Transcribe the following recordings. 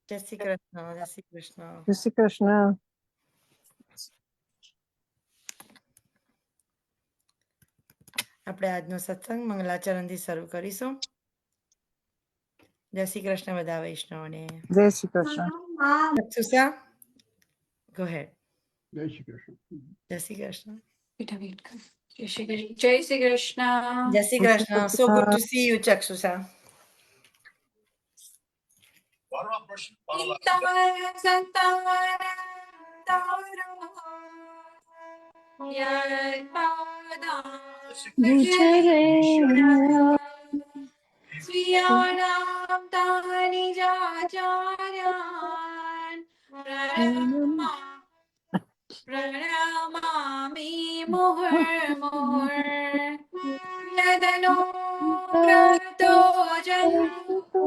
જય શ્રી કૃષ્ણ. જય શ્રી કૃષ્ણ. જય શ્રી કૃષ્ણ. આપણે આજનો સત્સંગ મંગલાચરણથી શરૂ કરીશું. જય શ્રી કૃષ્ણ બધા વૈષ્ણવને. જય શ્રી કૃષ્ણ. સુસા, ગો હેડ. જય શ્રી કૃષ્ણ. જય શ્રી કૃષ્ણ. જય શ્રી કૃષ્ણ. જય Shri Krishna. So good to see you, ચક્ષુષા. સ્વીયાણામ તાની જાચાર્યાન પ્રણામામિ મુહુર્મુહુર્ યદનો પ્રતો જન્મો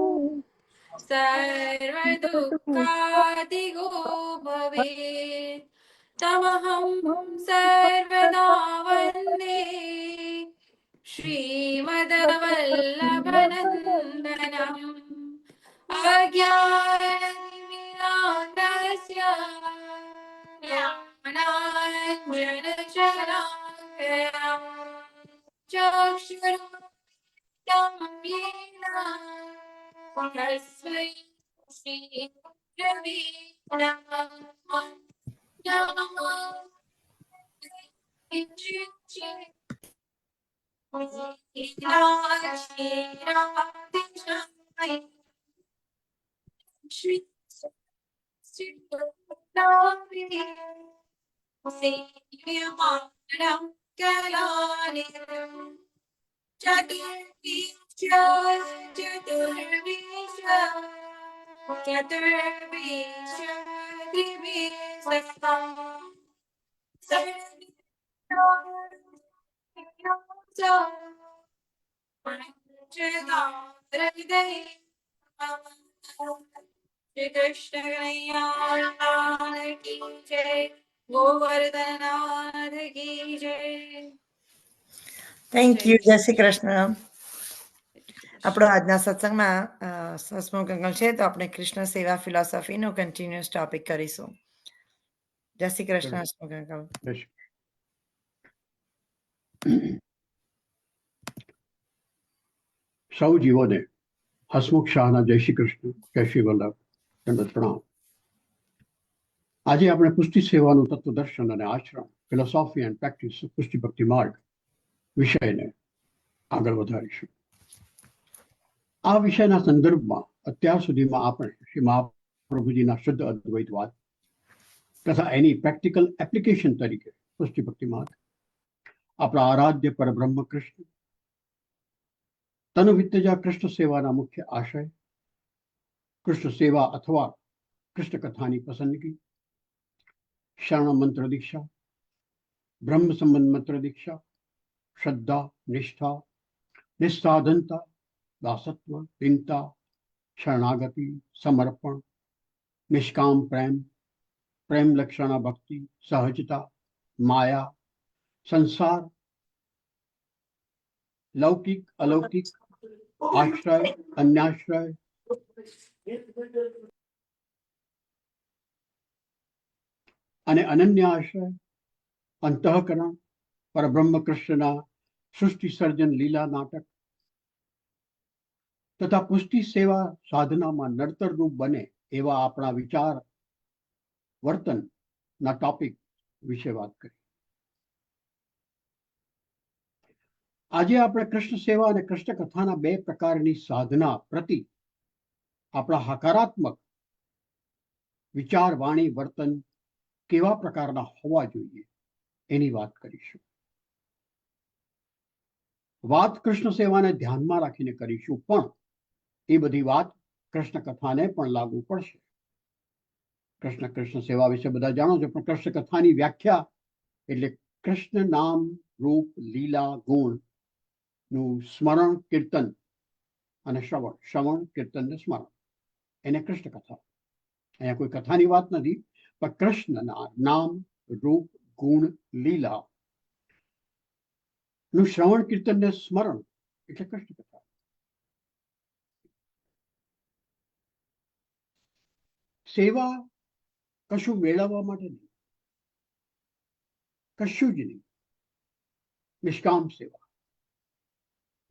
સર્વદુઃખાદિગો ભવેत् તમહં સર્વદા વંદે શ્રીમદ્વલ્લભનંદનમ અજ્ઞાનતિમિરાન્ધસ્ય જ્ઞાનાഞ്જનશલાકયા ચક્ષુરુન્મિલિतं येन तस्मै श्रीगुरवे नमः श्री कृष्ण कन्हैया की जय, गोवर्धननाथ की जय. Thank you. જય શ્રી કૃષ્ણ. આપણો આજના સત્સંગમાં સત્સંગ અંગલ છે, તો આપણે કૃષ્ણ સેવા ફિલોસોફીનો કન્ટિન્યુઅસ ટોપિક કરીશું. જય શ્રી કૃષ્ણ હસમુખ અંકલ. જય શ્રી સૌ જીવોને હસમુખ શાહના જય શ્રી કૃષ્ણ, જય શ્રી વલ્લભ, દંડવત પ્રણામ. આજે આપણે પુષ્ટિ સેવાનું તત્વદર્શન અને આચરણ, ફિલોસોફી એન્ડ પ્રેક્ટિસ પુષ્ટિ ભક્તિ માર્ગ વિષયને આગળ વધારીશું. આ વિષયના સંદર્ભમાં અત્યાર સુધીમાં આપણે શ્રી મહાપ્રભુજીના શુદ્ધ અદ્વૈતવાદ તથા એની પ્રેક્ટિકલ એપ્લિકેશન તરીકે પુષ્ટિ ભક્તિ માર્ગ, આપણા આરાધ્ય પરબ્રહ્મ કૃષ્ણ, તનુ વિત્તજા કૃષ્ણ સેવાના મુખ્ય આશય, કૃષ્ણ સેવા અથવા કૃષ્ણ કથાની પસંદગી, શરણ મંત્ર દીક્ષા, બ્રહ્મ સંબંધ મંત્ર દીક્ષા, શ્રદ્ધા, નિષ્ઠા, નિસ્સાધનતા, દાસત્વ, દીનતા, શરણાગતિ, સમર્પણ, નિષ્કામ પ્રેમ, પ્રેમ લક્ષણા ભક્તિ, સહજતા, માયા, સંસાર, લૌકિક અલૌકિક, આશ્રય, અન્યાશ્રય, અને અનન્ય આશ્રય, અંતઃકરણ, પરબ્રહ્મ કૃષ્ણના સૃષ્ટિ સર્જન લીલા નાટક તથા પુષ્ટિ સેવા સાધનામાં નડતર રૂપ બને એવા આપણા વિચાર વર્તનના ટોપિક વિશે વાત કરી. આજે આપણે કૃષ્ણ સેવા અને કૃષ્ણ કથાના બે પ્રકારની સાધના પ્રતિ આપણા હકારાત્મક વિચાર, વાણી, વર્તન કેવા પ્રકારના હોવા જોઈએ એની વાત કરીશું. વાત કૃષ્ણ સેવાને ધ્યાનમાં રાખીને કરીશું, પણ એ બધી વાત કૃષ્ણ કથાને પણ લાગુ પડશે. કૃષ્ણ સેવા વિશે બધા જાણો છો, પણ કૃષ્ણ કથાની વ્યાખ્યા એટલે કૃષ્ણ નામ, રૂપ, લીલા, ગુણ નું સ્મરણ, કીર્તન અને શ્રવણ, કીર્તન ને સ્મરણ, એને કૃષ્ણ કથા. અહીંયા કોઈ કથાની વાત નથી, પણ કૃષ્ણના નામ, રૂપ, ગુણ, લીલા નું શ્રવણ, કીર્તન ને સ્મરણ એટલે કૃષ્ણ કથા. સેવા કશું મેળવવા માટે નહીં, કશું જ નહીં. નિષ્કામ સેવા,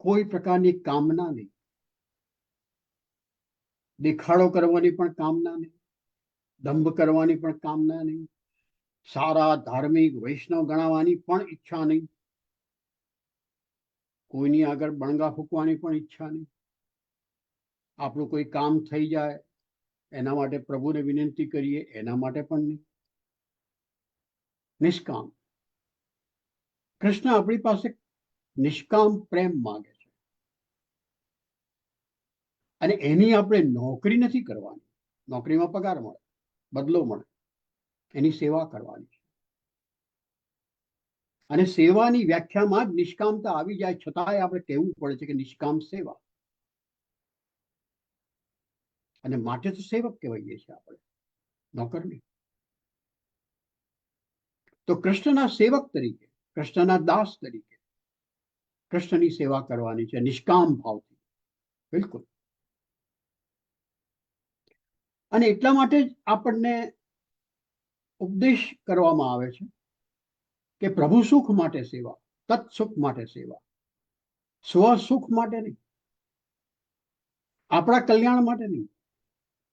કોઈ પ્રકારની કામના નહીં, દેખાડો કરવાની પણ કામના નહીં, દંભ કરવાની પણ કામના નહીં, સારા ધાર્મિક વૈષ્ણવ ગણાવવાની પણ ઈચ્છા નહીં, કોઈની આગળ બણગા ફૂંકવાની પણ ઈચ્છા નહીં, આપણું કોઈ કામ થઈ જાય એના માટે પ્રભુને વિનંતી કરીએ એના માટે પણ નહીં. નિષ્કામ. કૃષ્ણ આપણી પાસે નિષ્કામ પ્રેમ માંગે છે, અને એની આપણે નોકરી નથી કરવાની. નોકરીમાં પગાર મળે, બદલો મળે, એની સેવા કરવાની છે. અને સેવાની વ્યાખ્યામાં જ નિષ્કામતા આવી જાય, છતાંય આપણે કહેવું પડે છે કે નિષ્કામ સેવા. અને માટે તો સેવક કહેવાઈએ છીએ આપણે, નોકર નહીં. તો કૃષ્ણના સેવક તરીકે, કૃષ્ણના દાસ તરીકે કૃષ્ણની સેવા કરવાની છે, નિષ્કામ ભાવથી. બિલકુલ. અને એટલા માટે જ આપણને ઉપદેશ કરવામાં આવે છે કે પ્રભુ સુખ માટે સેવા, તત્સુખ માટે સેવા, સ્વસુખ માટે નહીં, આપણા કલ્યાણ માટે નહીં,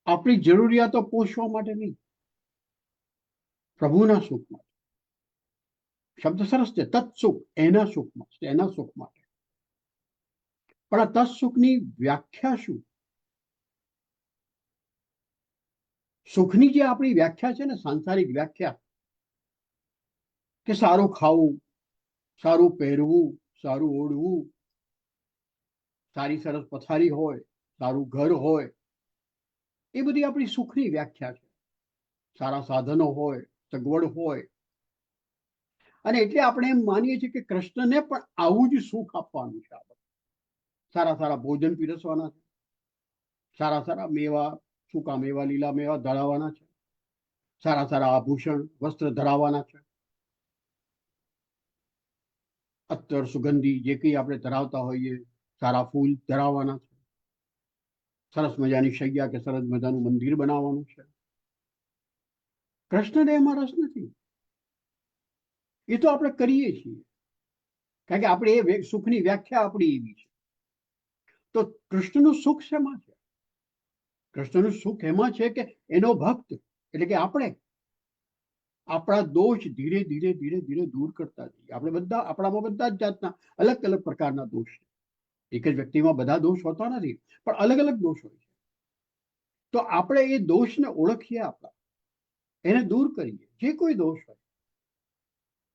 આપણી જરૂરિયાતો પોષવા માટે નહીં, પ્રભુના સુખ માટે. શબ્દ સરસ છે, તત્સુખ, એના સુખ માટે, એના સુખ માટે. પણ આ તત્સુખની વ્યાખ્યા શું? સુખની જે આપણી વ્યાખ્યા છે ને, સાંસારિક વ્યાખ્યા, કે સારું ખાવું, સારું પહેરવું, સારું ઓઢવું, સારી સરસ પથારી હોય, સારું ઘર હોય, એ બધી આપણી સુખની વ્યાખ્યા છે. સારા સાધનો હોય, સગવડ હોય. અને એટલે આપણે એમ માનીએ છીએ કે કૃષ્ણને પણ આવું જ સુખ આપવાનું છે. આપણે સારા સારા ભોજન પીરસવાના છે, સારા સારા મેવા, સૂકા મેવા, લીલા મેવા ધરાવવાના છે, સારા સારા આભૂષણ વસ્ત્ર ધરાવવાના છે, અત્તર સુગંધી જે કંઈ આપણે ધરાવતા હોઈએ, સારા ફૂલ ધરાવવાના છે, સરસ મજાની શૈયા કે સરસ મજાનું મંદિર બનાવવાનું છે. કૃષ્ણને એમાં રસ નથી. એ તો આપણે કરીએ છીએ, કારણ કે આપણે એ સુખની વ્યાખ્યા આપણી એવી છે. તો કૃષ્ણનું સુખ શેમાં છે? કૃષ્ણનું સુખ એમાં છે કે એનો ભક્ત એટલે કે આપણે આપણા દોષ ધીરે ધીરે ધીરે ધીરે દૂર કરતા જઈએ. આપણે બધા, આપણામાં બધા જ જાતના અલગ અલગ પ્રકારના દોષ છે. એક જ વ્યક્તિમાં બધા દોષ હોતા નથી, પણ અલગ અલગ દોષ હોય છે. તો આપણે એ દોષને ઓળખીએ, આપણા એને દૂર કરીએ. જે કોઈ દોષ હોય,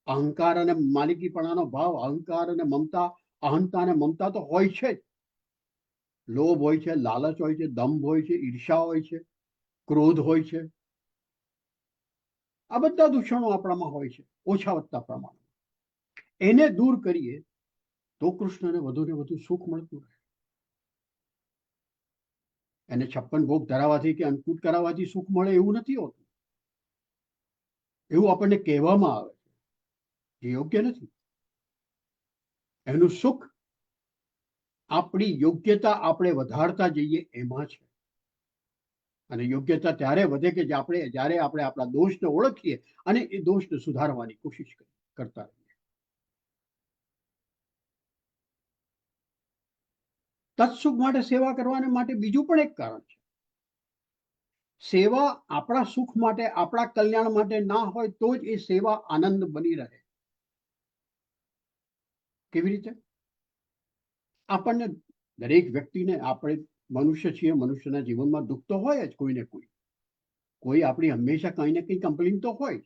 અહંકાર અને માલિકીપણાનો ભાવ, અહંકાર અને મમતા, અહંતા અને મમતા તો હોય છે જ. લોભ હોય છે, લાલચ હોય છે, દંભ હોય છે, ઈર્ષા હોય છે, ક્રોધ હોય છે. આ બધા દૂષણો આપણામાં હોય છે, ઓછા વત્તા પ્રમાણમાં. એને દૂર કરીએ તો કૃષ્ણને વધુ ને વધુ સુખ મળતું રહે. એને 56 ભોગ ધરાવવાથી કે અન્નકૂટ કરાવવાથી સુખ મળે એવું નથી હોતું. એવું આપણને કહેવામાં આવે છે, જે યોગ્ય નથી. એનું સુખ આપણી યોગ્યતા આપણે વધારતા જઈએ એમાં છે. અને યોગ્યતા ત્યારે વધે કે જ્યારે આપણે આપણા દોષને ઓળખીએ અને એ દોષને સુધારવાની કોશિશ કરતા રહીએ. તત્સુખ માટે સેવા કરવાને માટે બીજું પણ એક કારણ છે. સેવા આપણા સુખ માટે, આપણા કલ્યાણ માટે ના હોય તો જ એ સેવા આનંદ બની રહે. કેવી રીતે? આપણને, દરેક વ્યક્તિને, આપણે મનુષ્ય છીએ, મનુષ્યના જીવનમાં દુઃખ તો હોય જ કોઈને કોઈ આપણી હંમેશા કંઈ ને કંઈ કમ્પ્લેન તો હોય.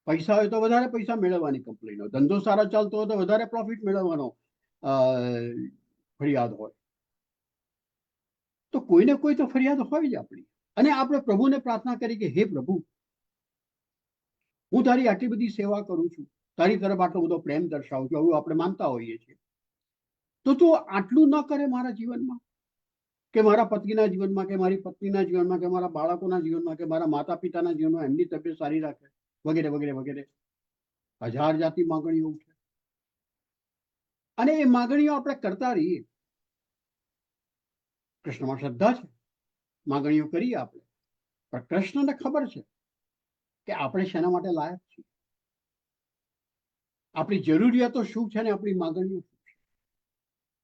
પૈસા હોય તો વધારે પૈસા મેળવવાની કમ્પ્લેન હોય, ધંધો સારો ચાલતો હોય તો વધારે પ્રોફિટ મેળવવાનો ફરિયાદ હોય. તો કોઈને કોઈ તો ફરિયાદ હોય જ આપણી. અને આપણે પ્રભુને પ્રાર્થના કરી કે હે પ્રભુ, હું તારી આટલી બધી સેવા કરું છું, તારી તરફ આટલો બધો પ્રેમ દર્શાવું છું, આવું આપણે માનતા હોઈએ છીએ. તો તું આટલું ન કરે મારા જીવનમાં, કે મારા પતિના જીવનમાં, કે મારી પત્નીના જીવનમાં, કે મારા બાળકોના જીવનમાં, કે મારા માતા પિતાના જીવનમાં એમની તબિયત સારી રાખે, વગેરે વગેરે વગેરે. 1000 જાતિ માંગણીઓ છે. અને એ માંગણીઓ આપણે કરતા રહીએ. કૃષ્ણમાં શ્રદ્ધા છે, માંગણીઓ કરીએ આપણે, પણ કૃષ્ણને ખબર છે કે આપણે શેના માટે લાયક છીએ, આપણી જરૂરિયાતો શું છે ને આપણી માંગણીઓ શું છે.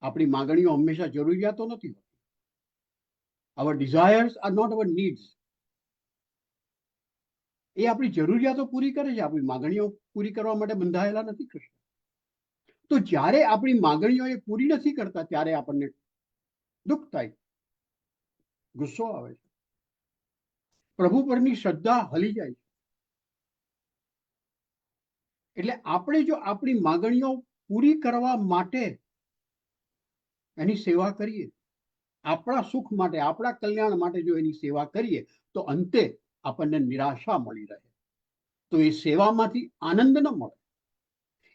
આપણી માંગણીઓ હંમેશા જરૂરિયાતો નથી હોતી. our desires are not our needs. એ આપણી જરૂરિયાતો પૂરી કરે છે, આપણી માંગણીઓ પૂરી કરવા માટે બંધાયેલા નથી કૃષ્ણ. તો જ્યારે આપણી માંગણીઓ એ પૂરી નથી કરતા ત્યારે આપણને દુઃખ થાય, ગુસ્સો આવે છે, પ્રભુ પરની શ્રદ્ધા હલી જાય છે. એટલે આપણે જો આપણી માંગણીઓ પૂરી કરવા માટે એની સેવા કરીએ, આપણા સુખ માટે, આપણા કલ્યાણ માટે જો એની સેવા કરીએ, તો અંતે આપણને નિરાશા મળી રહે. તો એ સેવામાંથી આનંદ ન મળે,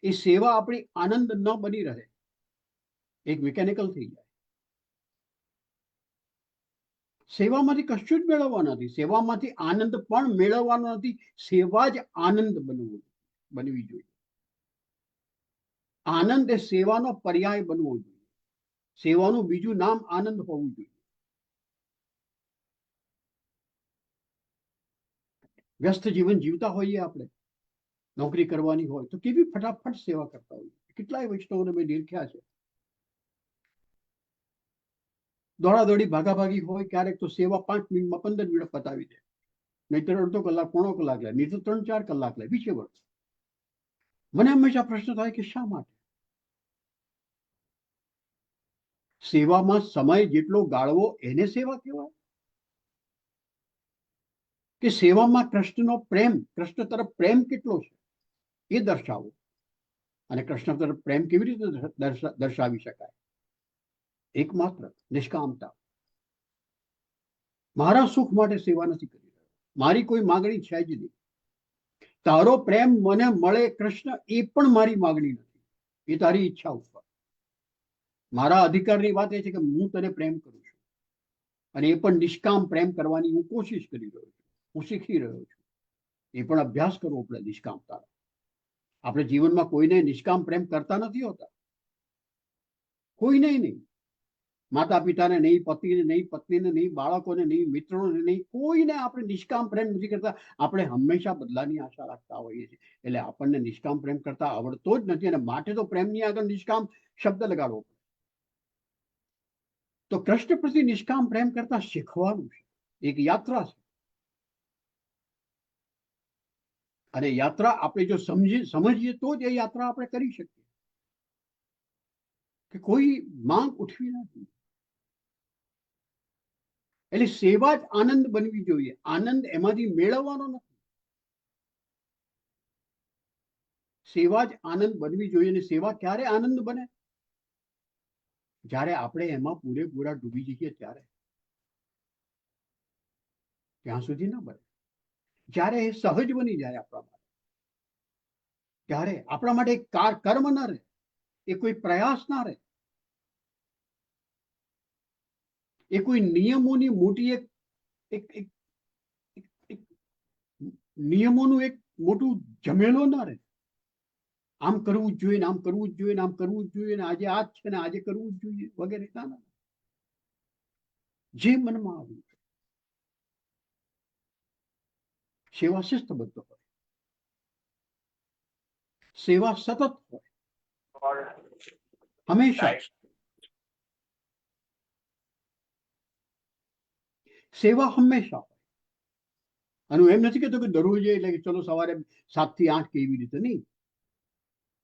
એ સેવા આપણી આનંદ ન બની રહે, એક મિકેનિકલ થઈ જાય. સેવામાંથી કશું જ મેળવવા નથી, સેવામાંથી આનંદ પણ મેળવવાનો નથી. સેવા જ આનંદ બનવી જોઈએ. આનંદ એ સેવાનો પર્યાય બનવો જોઈએ. સેવાનું બીજું નામ આનંદ હોવું જોઈએ. વ્યસ્ત જીવન જીવતા હોઈએ આપણે, નોકરી કરવાની હોય તો કેવી ફટાફટ સેવા કરતા હોઈએ. કેટલાય વૈષ્ણવોને મેં નિરખ્યા છે, દોડાદોડી ભાગાભાગી હોય, ક્યારેક તો સેવા 5 મિનિટમાં 15 મિનિટ પતાવી દે, નહીતર અડધો કલાક, પોણો કલાક લે, નહીં તો 3-4 કલાક લે, વિશે વર્ષ. મને હંમેશા પ્રશ્ન થાય કે શા માટે સેવામાં સમય જેટલો ગાળવો એને સેવા કહેવાય? કે સેવામાં કૃષ્ણનો પ્રેમ, કૃષ્ણ તરફ પ્રેમ કેટલો છે એ દર્શાવો. અને કૃષ્ણ તરફ પ્રેમ કેવી રીતે દર્શાવી શકાય? એકમાત્ર નિષ્કામતા. મારા સુખ માટે સેવા નથી કરી રહ્યો, મારી કોઈ માંગણી છે જ નહીં. તારો પ્રેમ મને મળે કૃષ્ણ, એ પણ મારી માંગણી નથી, એ તારી ઈચ્છા ઉપર. મારા અધિકારની વાત એ છે કે હું તને પ્રેમ કરું છું, અને એ પણ નિષ્કામ પ્રેમ કરવાની હું કોશિશ કરી રહ્યો છું, હું શીખી રહ્યો છું. એ પણ અભ્યાસ કરવો પડે નિષ્કામતા. આપણે જીવનમાં કોઈને નિષ્કામ પ્રેમ કરતા નથી હોતા, કોઈને નહીં. માતા પિતાને નહીં, પતિને નહીં, પત્નીને નહીં, બાળકોને નહીં, મિત્રોને નહીં, કોઈને આપણે નિષ્કામ પ્રેમ નથી કરતા. આપણે હંમેશા બદલાની આશા રાખતા હોઈએ છીએ. એટલે આપણને નિષ્કામ પ્રેમ કરતા આવડતો જ નથી, અને માટે તો પ્રેમની આગળ નિષ્કામ શબ્દ લગાડવો પડે. તો કૃષ્ણ પ્રતિ નિષ્કામ પ્રેમ કરતા શીખવાનું છે, એક યાત્રા છે. અને યાત્રા આપણે જો સમજીએ તો જ એ યાત્રા આપણે કરી શકીએ. કે કોઈ માંગ ઉઠવી નથી. એટલે સેવા જ આનંદ બનવી જોઈએ. આનંદ એમાંથી મેળવવાનો નથી, સેવા જ આનંદ બનવી જોઈએ. અને સેવા ક્યારે આનંદ બને? જ્યારે આપણે એમાં પૂરેપૂરા ડૂબી જઈએ ત્યારે. ત્યાં સુધી ના બને. જ્યારે એ સહજ બની જાય આપણા માટે, ત્યારે આપણા માટે કર્મ ના રહે, એ કોઈ પ્રયાસ ના રહે, એ કોઈ નિયમોની મોટી નિયમોનું એક મોટું જમેલો ના રહે. આમ કરવું જ જોઈએ, આમ કરવું જ જોઈએ, આમ કરવું જ જોઈએ, આજે આ જ છે ને આજે કરવું જ જોઈએ વગેરે. ના, જે મનમાં આવ્યું. સેવા શિસ્તબદ્ધ હોય, સેવા સતત હોય, હંમેશા. સેવા હંમેશા હોય. અને હું એમ નથી કહેતો કે દરરોજ એટલે કે ચલો સવારે 7 થી 8 કે એવી રીતે નહીં.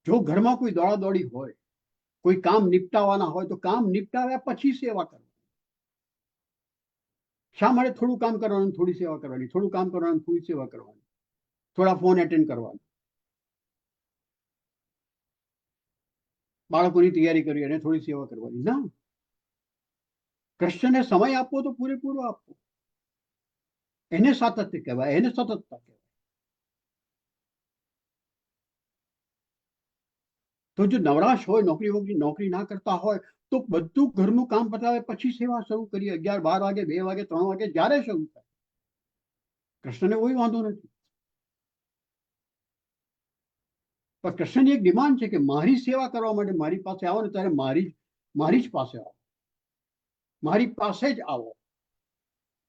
જો ઘરમાં કોઈ દોડાદોડી હોય, કોઈ કામ નિપટાવવાના હોય, તો કામ નિપટાવ્યા પછી સેવા કરવાની. શા માટે થોડું કામ કરવાનું, થોડી સેવા કરવાની, થોડું કામ કરવાનું, થોડી સેવા કરવાની, થોડા ફોન એટેન્ડ કરવાના, બાળકોની તૈયારી કરી અને થોડી સેવા કરવાની? ના, કૃષ્ણને સમય આપવો તો પૂરેપૂરો આપવો. એને સાતત્ય કહેવાય, એને સતતતા કહેવાય. તો જો નવરાશ હોય, નોકરી ના કરતા હોય, તો બધું ઘરનું કામ પતાવે પછી સેવા શરૂ કરીએ. 11, 12 વાગે, 2 વાગે, 3 વાગે, જ્યારે શરૂ થાય. કૃષ્ણને કોઈ વાંધો નથી. પણ કૃષ્ણની એક ડિમાન્ડ છે કે મારી સેવા કરવા માટે મારી પાસે આવો ને ત્યારે મારી જ પાસે આવો, મારી પાસે જ આવો.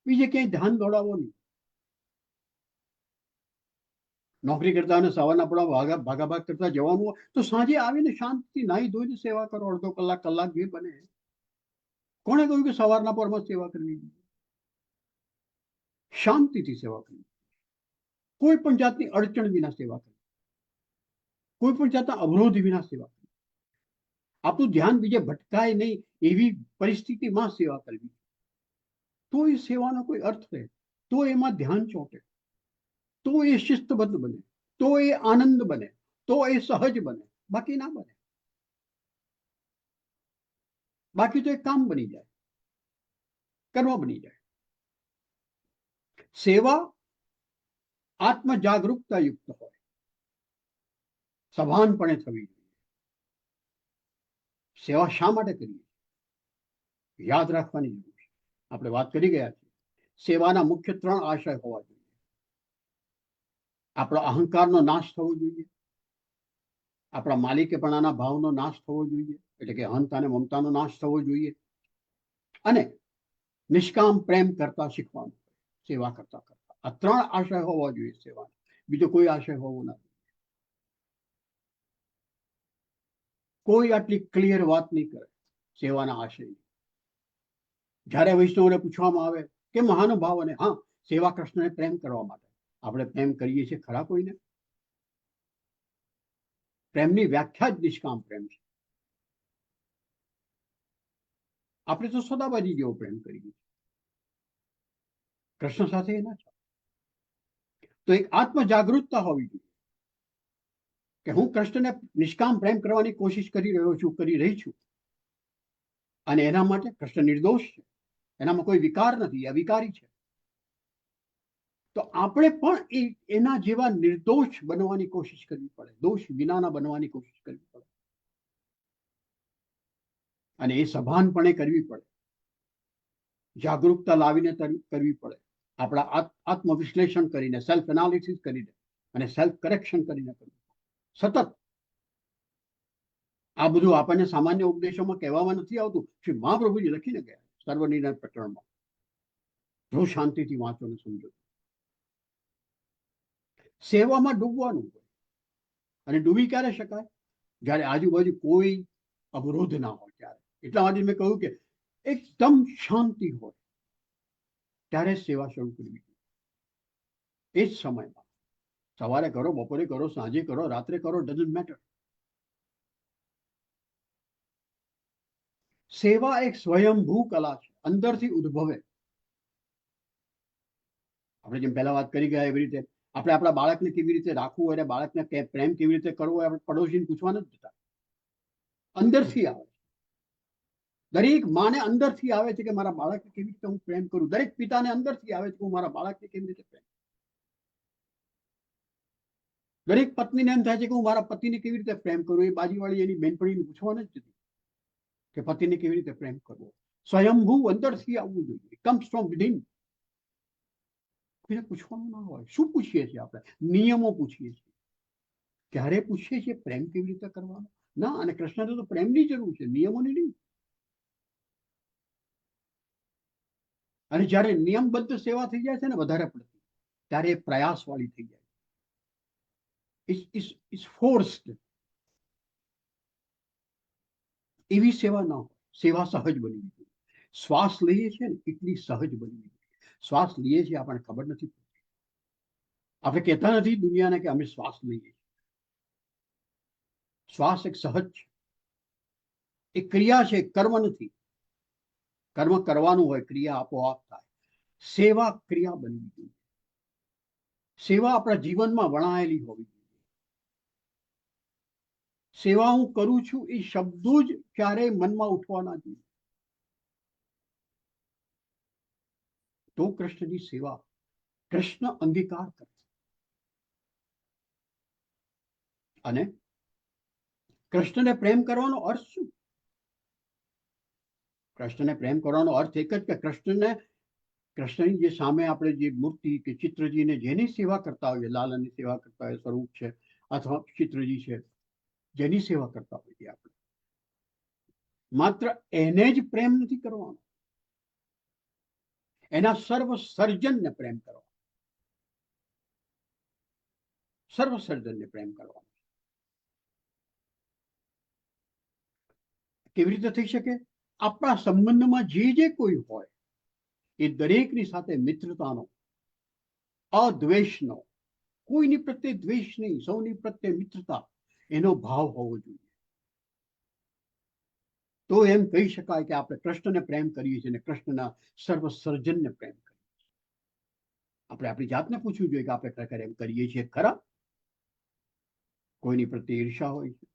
બીજે ક્યાંય ધ્યાન દોડાવો નહીં. નોકરી કરતા અને સવારના આપણા ભાગાભાગ કરતા જવાનું હોય તો સાંજે આવીને શાંતિથી નાહી ધોઈને સેવા કરો. અડધો કલાક કલાક જે બને. કોણે કહ્યું કે સવારના પરમાં સેવા કરવી? શાંતિથી સેવા કરવી, કોઈ પણ જાતની અડચણ વિના સેવા કરવી, કોઈ પણ જાતના અવરોધ વિના સેવા કરવી, આપણું ધ્યાન બીજે ભટકાય નહીં એવી પરિસ્થિતિમાં સેવા કરવી. તો એ સેવાનો કોઈ અર્થ રહે, તો એમાં ધ્યાન ચોંટે, તો એ શિસ્તબદ્ધ બને, તો એ આનંદ બને, તો એ સહજ બને. બાકી ના બને. બાકી તો એક કામ બની જાય, કર્મ બની જાય. સેવા આત્મ જાગૃતતા યુક્ત હોય, સભાનપણે થવી જોઈએ. સેવા શા માટે કરીએ યાદ રાખવાની જરૂર છે. આપણે વાત કરી ગયા છીએ. સેવાના મુખ્ય 3 આશય હોવા જોઈએ. આપણો અહંકારનો નાશ થવો જોઈએ, આપણા માલિકીપણાના ભાવનો નાશ થવો જોઈએ, એટલે કે અહંતા અને મમતાનો નાશ થવો જોઈએ, અને નિષ્કામ પ્રેમ કરતા શીખવાનું, સેવા કરતા કરતા. આ 3 આશય હોવા જોઈએ સેવાનો. બીજો કોઈ આશય હોવો નથી. કોઈ આટલી ક્લિયર વાત નહીં કરે સેવાના આશયની. જ્યારે વૈષ્ણવને પૂછવામાં આવે કે મહાનુભાવ, અને હા, સેવા કૃષ્ણને પ્રેમ કરવા માટે. આપણે પ્રેમ કરીએ છીએ ખરા કોઈને? પ્રેમની વ્યાખ્યા જ નિષ્કામ પ્રેમ છે. આપણે તો સદાબાજી જેવો પ્રેમ કરીએ છીએ. કૃષ્ણ સાથે એ ના ચાલે. તો એક આત્મ જાગૃતતા હોવી જોઈએ કે હું કૃષ્ણને નિષ્કામ પ્રેમ કરવાની કોશિશ કરી રહ્યો છું, કરી રહી છું, અને એના માટે કૃષ્ણ નિર્દોષ છે, એનામાં કોઈ વિકાર નથી, અવિકારી છે. તો આપણે પણ એના જેવા નિર્દોષ બનવાની કોશિશ કરવી પડે, દોષ વિનાના બનવાની કોશિશ કરવી પડે, અને એ સભાનપણે કરવી પડે, જાગૃતતા લાવીને કરવી પડે, આપણા આત્મવિશ્લેષણ કરીને, સેલ્ફ એનાલિસિસ કરીને અને સેલ્ફ કરેક્શન કરીને કરવું. સતત આ બધું આપણને સામાન્ય ઉપદેશોમાં કહેવામાં નથી આવતું. શ્રી મહાપ્રભુજી લખીને ગયા સર્વનિર્ણય પ્રકરણમાં. જો શાંતિથી વાંચો ને સમજો. સેવામાં ડૂબવાનું હોય, અને ડૂબી ક્યારે શકાય? જ્યારે આજુબાજુ કોઈ અવરોધ ના હોય ત્યારે. એટલા માટે મેં કહ્યું કે એકદમ શાંતિ હોય ત્યારે સેવા શરૂ કરવી. એ જ સમયમાં સવારે કરો, બપોરે કરો, સાંજે કરો, રાત્રે કરો, ડઝન્ટ મેટર. સેવા એક સ્વયંભૂ કલા છે, અંદરથી ઉદ્ભવે. આપણે જેમ પહેલા વાત કરી ગયા એવી રીતે આપણે આપણા બાળકને કેવી રીતે રાખવું, અને બાળકને પ્રેમ કેવી રીતે કરવો, આપણે પડોશીને પૂછવા નથી જતા. અંદરથી આવે. દરેક માને અંદરથી આવે છે કે મારા બાળકને કેવી રીતે હું પ્રેમ કરું. દરેક પિતાને અંદરથી આવે છે કે હું મારા બાળકને કેવી રીતે પ્રેમ. દરેક પત્નીને એમ થાય છે કે હું મારા પતિને કેવી રીતે પ્રેમ કરું. એ બાજુવાળી એની બહેનપણીને પૂછવા નથી જતી કે પતિને કેવી રીતે પ્રેમ કરવો. સ્વયંભૂ અંદરથી આવવું જોઈએ. Comes from within. કોઈને પૂછવાનું ના હોય. શું પૂછીએ છીએ આપણે? નિયમો પૂછીએ છીએ. ક્યારે પૂછીએ છીએ પ્રેમ કેવી રીતે કરવાનો? ના, અને કૃષ્ણને તો પ્રેમની જરૂર છે, નિયમોની નહીં. અને જ્યારે નિયમબદ્ધ સેવા થઈ જાય છે ને વધારે પડતી, ત્યારે એ પ્રયાસવાળી થઈ જાય. It's forced. એવી સેવા ના હોય. સેવા સહજ બનવી જોઈએ. શ્વાસ લઈએ છીએ ને એટલી સહજ બનવી જોઈએ. શ્વાસ લઈએ છીએ આપણને ખબર નથી પડતી. આપણે કહેતા નથી દુનિયાને કે અમે શ્વાસ લઈએ છીએ. શ્વાસ એક સહજ છે, એક ક્રિયા છે, કર્મ નથી. કર્મ કરવાનું હોય, ક્રિયા આપોઆપ થાય. સેવા ક્રિયા બનવી જોઈએ. સેવા આપણા જીવનમાં વણાયેલી હોવી જોઈએ. સેવા હું કરું છું એ શબ્દો જ ક્યારેય મનમાં ઉઠવાના જોઈએ. તો કૃષ્ણની સેવા કૃષ્ણ અંગીકાર કરે. અને કૃષ્ણને પ્રેમ કરવાનો અર્થ શું? કૃષ્ણને પ્રેમ કરવાનો અર્થ એક જ કે કૃષ્ણની જે સામે આપણે જે મૂર્તિ કે ચિત્રજીને જેની સેવા કરતા હોઈએ, લાલનની સેવા કરતા હોય, સ્વરૂપ છે અથવા ચિત્રજી છે, જેની સેવા કરતા હોઈએ આપણે, માત્ર એને જ પ્રેમ નથી કરવાનો, એના સર્વ સર્જનને પ્રેમ કરવા, સર્વ સર્જનને પ્રેમ કરવા. કેવી રીતે થઈ શકે? આપણા સંબંધમાં જે કોઈ હોય એ દરેકની સાથે મિત્રતાનો, અદ્વેષનો, કોઈની પ્રત્યે દ્વેષ નહીં, સૌની પ્રત્યે મિત્રતા, એનો ભાવ હોવો જોઈએ. તો એમ કહી શકાય કે આપણે કૃષ્ણને પ્રેમ કરીએ છીએ અને કૃષ્ણના સર્વ સર્જનને પ્રેમ કરીએ છીએ. આપણે આપણી જાતને પૂછવું જોઈએ કે આપણે ખરેખર એમ કરીએ છીએ ખરા? કોઈની પ્રત્યે ઈર્ષા હોય છે,